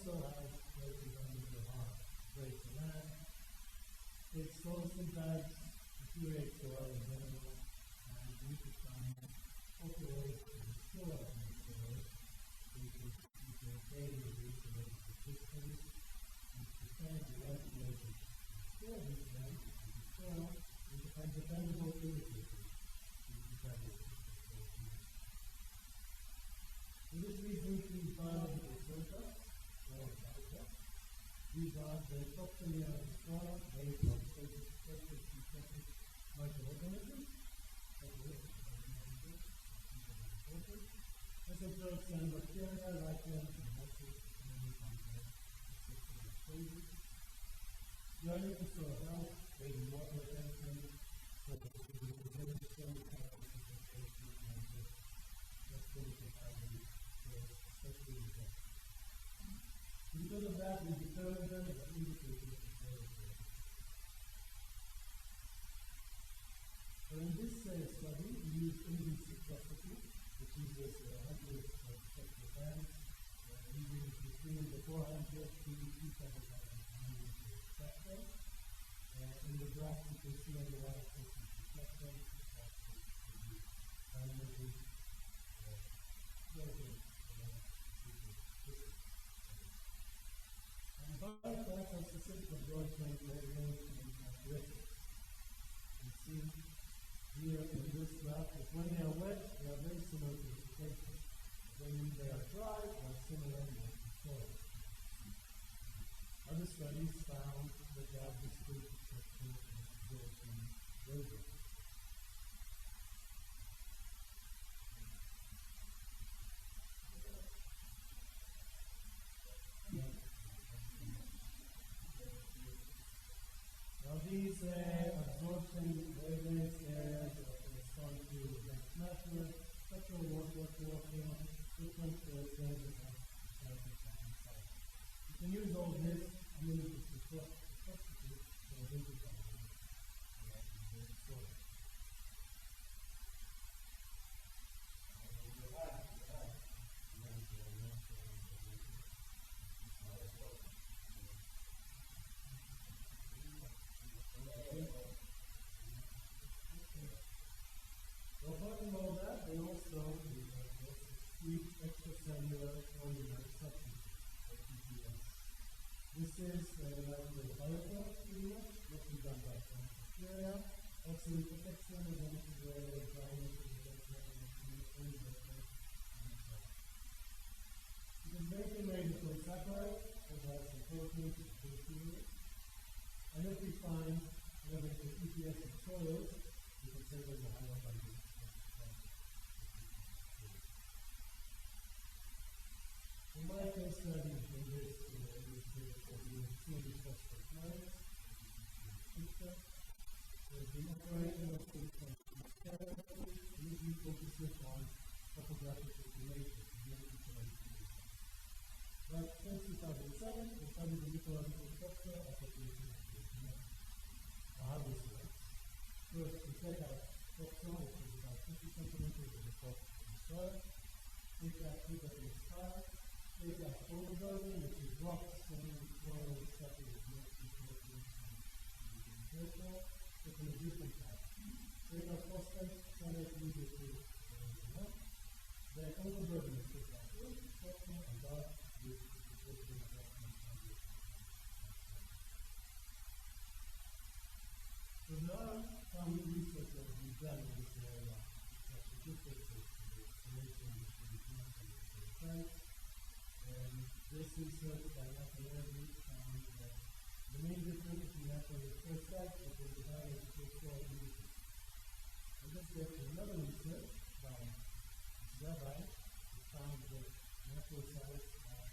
also has places under the heart, breaks the land. It sometimes deteriorates soil in general, and we need to find ways to restore the soil. We can maintain the restoration systems, and to find the right way to restore these lands, to soil, and to find dependable indicators to defend it. For this reason, these biological filters, or biotech, these are the toxin layer of the soil based on specific synthetic microorganisms, as observed cyanobacteria, lichens, and microbes, learning to soil health, creating water retention, so that we can regeneration, especially in the because of that, we determined them as indicators of soil. So in this study, we used imaging spectroscopy, which uses hundreds of spectral bands, imaging between the 400 to 2,000 spectrum. In the graph, you can see on the y-axis the spectrum, and biotech has specific absorption wavelengths and characteristics. You see here in this graph that when they are wet, they are very similar to the spectrum. When they are dry, they are similar to the soil. Other studies found that they have distinct absorption and absorption wavelengths. Now these absorption wavelengths areas correspond to advanced matter, spectral working, different ranges of inside. You can use all this images to substitute for identify the soil. So talking about that, they also excrete extracellular polymer substances, or EPS. This is like the biotech area, mostly done by bacteria. Also, it protects them against the dryness of the it is mainly made of polysaccharides, that has some proteins and proteins. And if we find evidence of EPS in soils, we can say there's a higher abundance. In my case study, in this CND phosphate plants, there's been operation of usually focuses on topographic information. But since 2007, we studied the ecological structure of the pollution. How this works. First, we take our topsoil, which is about 50 centimeters of the top of the soil. Take that, put that in the sky. Take that overburden, which is rocks, and soil, stuff with mostly proteins and charcoal. Put in a different type. Take our phosphate, send it immediately to then overburden is put back in, protein, and dark with the protein adjustment. So now some research has been done in this area, such as differences in the explanation between plants and plants. And this research by Nathan Levy found that the main difference between natural and first type is the divided into first soil immediately. And let's get to another research by Rabbi, who found that natural cells are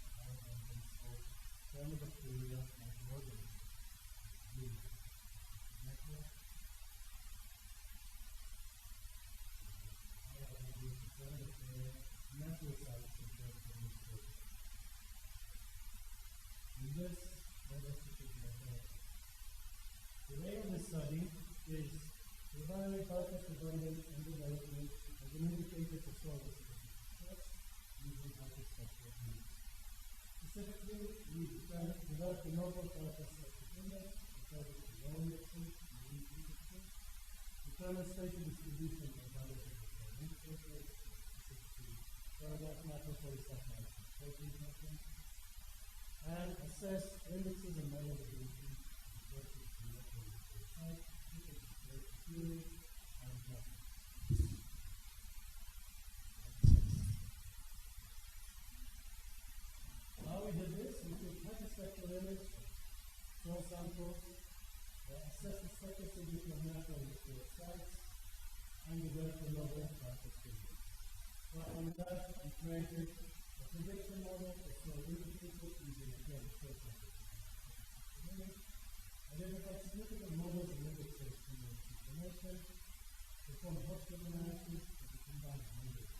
cyanobacteria microorganisms. Natural cells compared to this. And this, let us take a look. The aim of this study is to evaluate biotech development and development as an indicator for soil using hyperspectral means. Specifically, we normal characteristic index, according to low indexing, determine spatial distribution of values of the indicators, specifically paragraph macropolysaccharides and protein patterns, and assess indexes and malleability versus the local site, theory, and method. How we did this, we took multispectral image, small samples, assess the specificity of natural resource sites, and develop a novel practice. From that, we created a prediction model for small indicators using again short image, identified significant models and indexes in the information, performed hospital analysis to combine models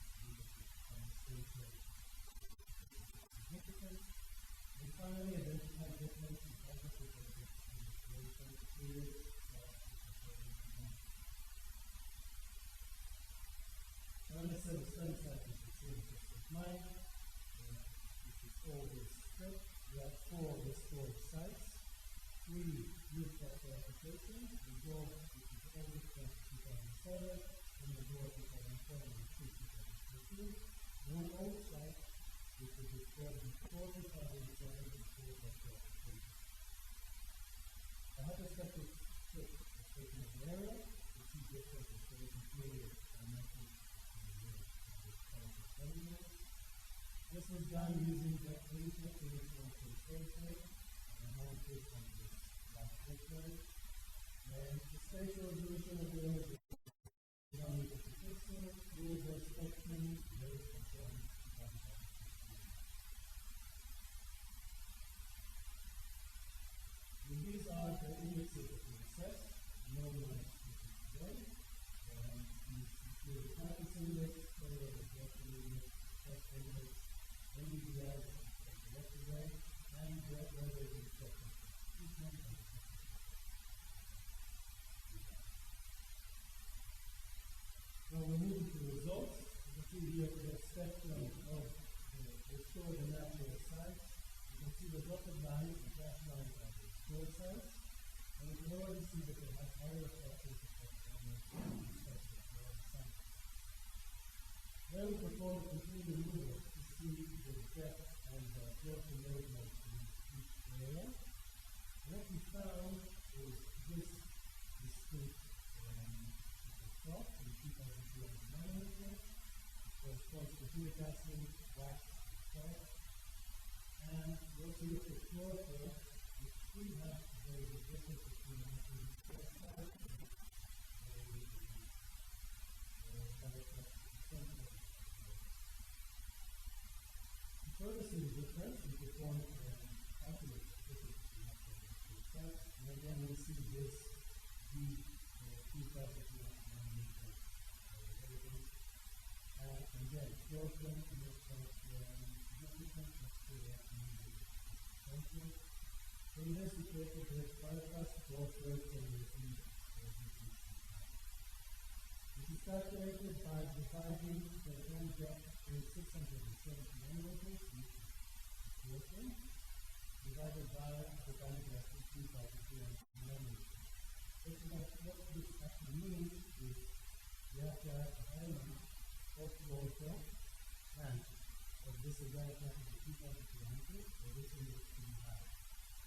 and spatial significance, and finally identified difference in cognitive periods. Let's say the study site is the same as mine, which is all this strip. We have 4 restored sites, 3 new software applications, the goal which is August 2007, and the goal 2007 and 2013, one old site which was restored before 2007 before software applications. The hyperspectral strip is taken as an area, the CGS restoration period and method. This was done using the input to the rate and mounted on this last rate. And the spatial resolution of the image is done with the pixel, user spectrum, rate control. These are the indexes that we assess, normalized today. You see the practice index, whether it's the index, test index, NDVI, yesterday, and whether it is second. Now we're moving to the results. You can see here the spectrum of the restored and natural sites. You can see the dotted lines and dashed lines are the restored sites. And you can already see that they have higher reflections on the spectrum. Then we perform a complete removal to see the depth and the growth and movement in each area. What we found is this distinct crop in 2,200 nanometers. It corresponds to humic acid, wax, and salt. And we also looked at chlorophyll, which we have a very good difference between the further see the difference, we perform calculate the difference between natural and sites, and again we see this deep 2,200 nanometer evidence. And again, chlorophyll, significant bacteria, and so in this we created the bypass chlorophyll and this is calculated by dividing the band depth in 670 nanometers, which is chlorophyll, divided by the band depth in 2,200 nanometers. So what this actually means is you have to have a high amount of chlorophyll, and this is very important to 2,200, so this is too high.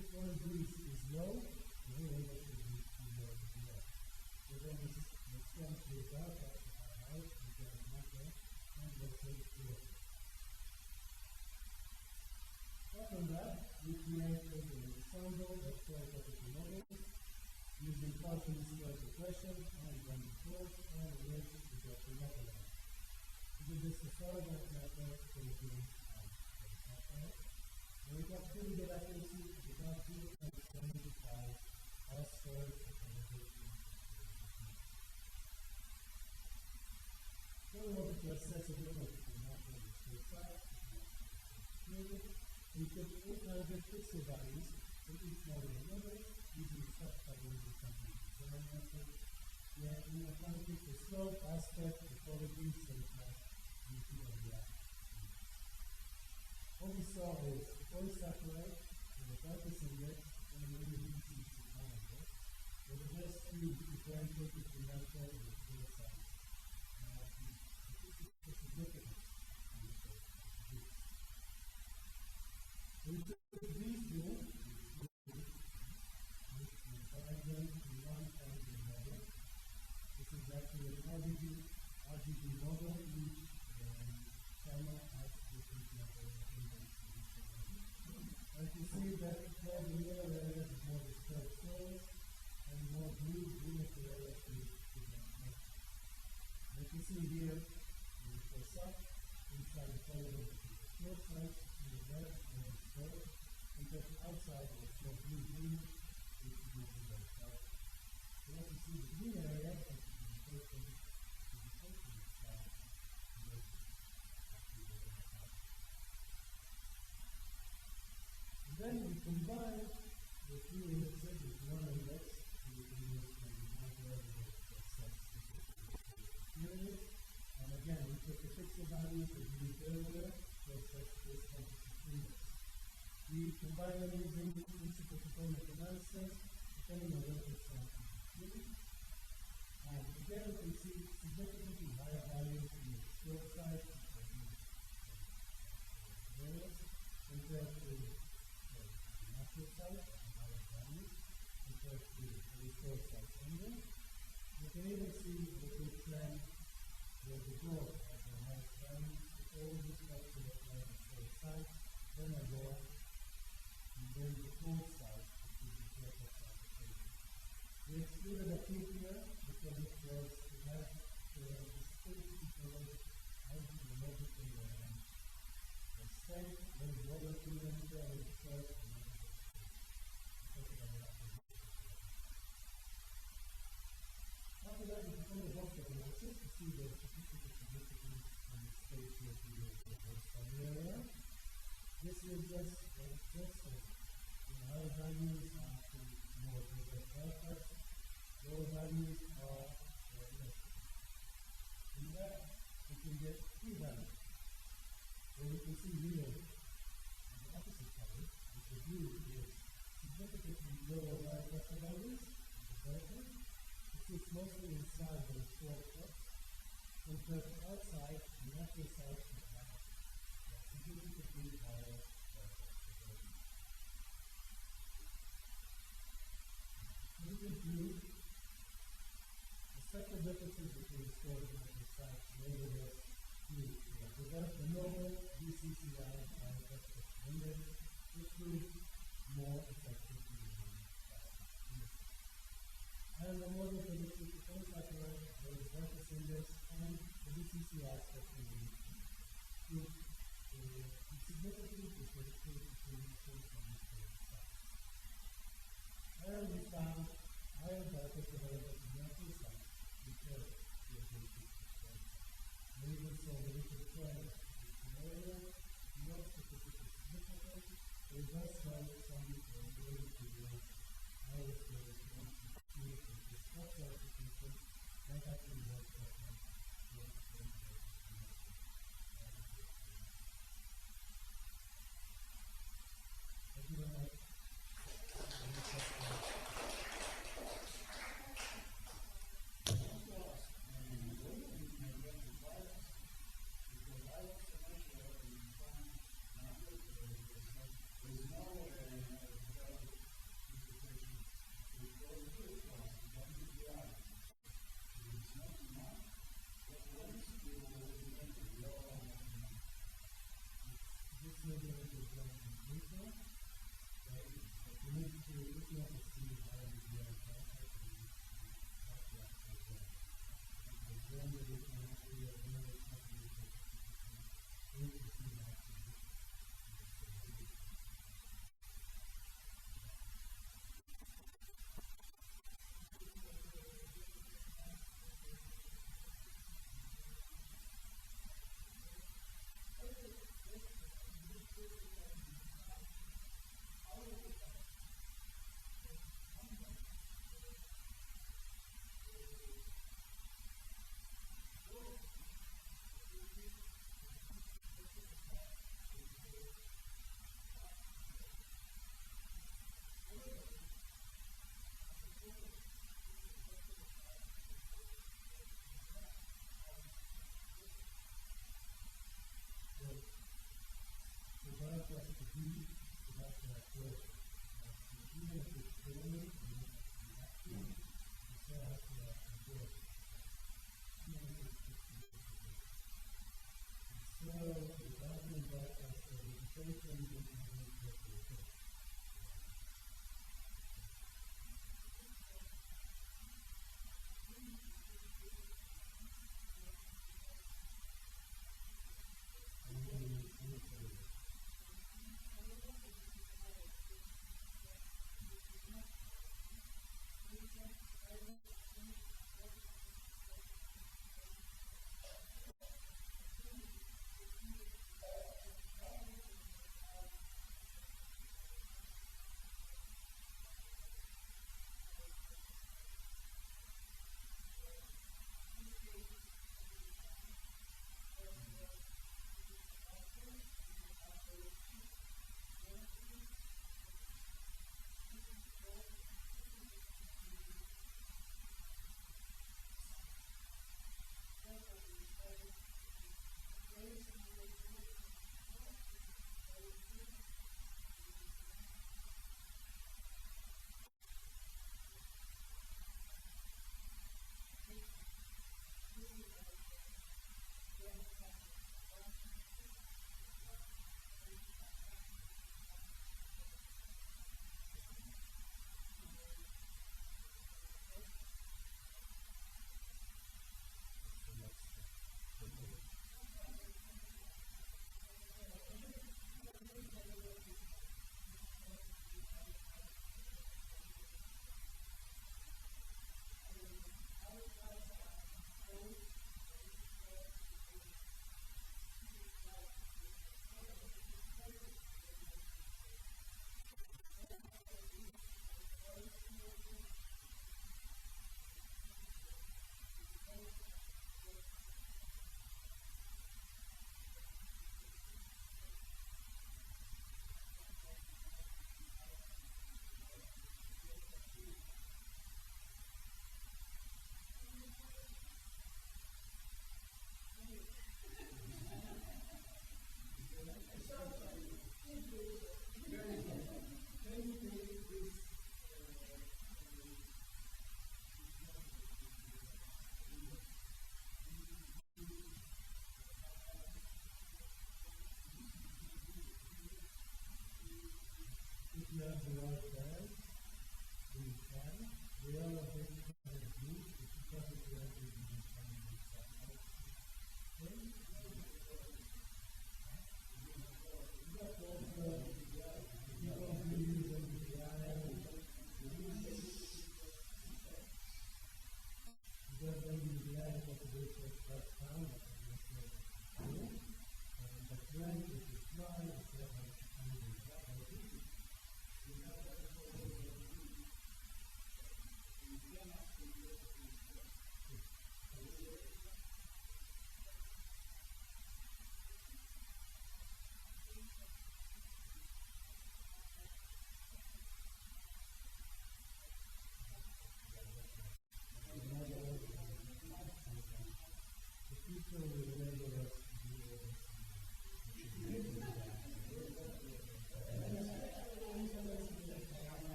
If one of these is low, the whole index will be too low as well. So then this response to the data out, we get a macro, and let's say zero. Apart from that, we created an ensemble of property models using partially square regression and random forest and a list to get the model. We did this the following method for the group and we got pretty good accuracy of about 0.75 as per the organization. Then we wanted to assess the difference between natural and restored sites. We took 800 pixel values from each model and another using the specified range company design method. We accounted for slope, aspect, topology, syntax, and PWI. What we saw is polysaccharide the brightness index and the luminosity index. So the best to differentiate between natural and real size. The significance in the case. So we took these two, divide them in one and another. This is actually an RGB model, which China has different level of intensity. As you see that more the yellow area is more disturbed soils, and more blue area is different. As you see here, in the first up, inside the color of the short side, in the red, more disturbed, compared to outside, it's more blue-green, which is more disturbed. So as you see the green area, and then we combine the two indexes with one index, and we can use period. And again, we took the pixel values that we used earlier to assess this composite index. We combine them using principal component analysis, depending on what it's and again, we can see significantly higher values in the short side areas compared to the natural side and higher values compared to the short side angle. We can even see the big trend where the growth of the highest values is always respect to the short side, then a lower, and then the cold side, which is the shorter side. We excluded a peak here because it has the state because hydrological the state, there is water coolant there, and the first after that, we perform the box analysis to see the statistical significance and the state here to the study area. This gives us the higher values are to more complex alphas. Lower values are less. In that, we can get three values. Where we can see here on the opposite side, which the blue is significantly lower alpha values, the vertical. It sits mostly inside the short cuts, compared to outside, the natural side should have significantly higher alpha. We can view the second differences between the short and natural sides nevertheless to develop the normal BCCI and effective index, which will more effectively and the model predicts the performance factor, the brightness index, and the BCCI spectrum to significantly differentiate between the short and natural sides. And we found higher brightness development in natural sides compared to the basic performance. And even so, the little trend in area, no statistical significance, the reverse trend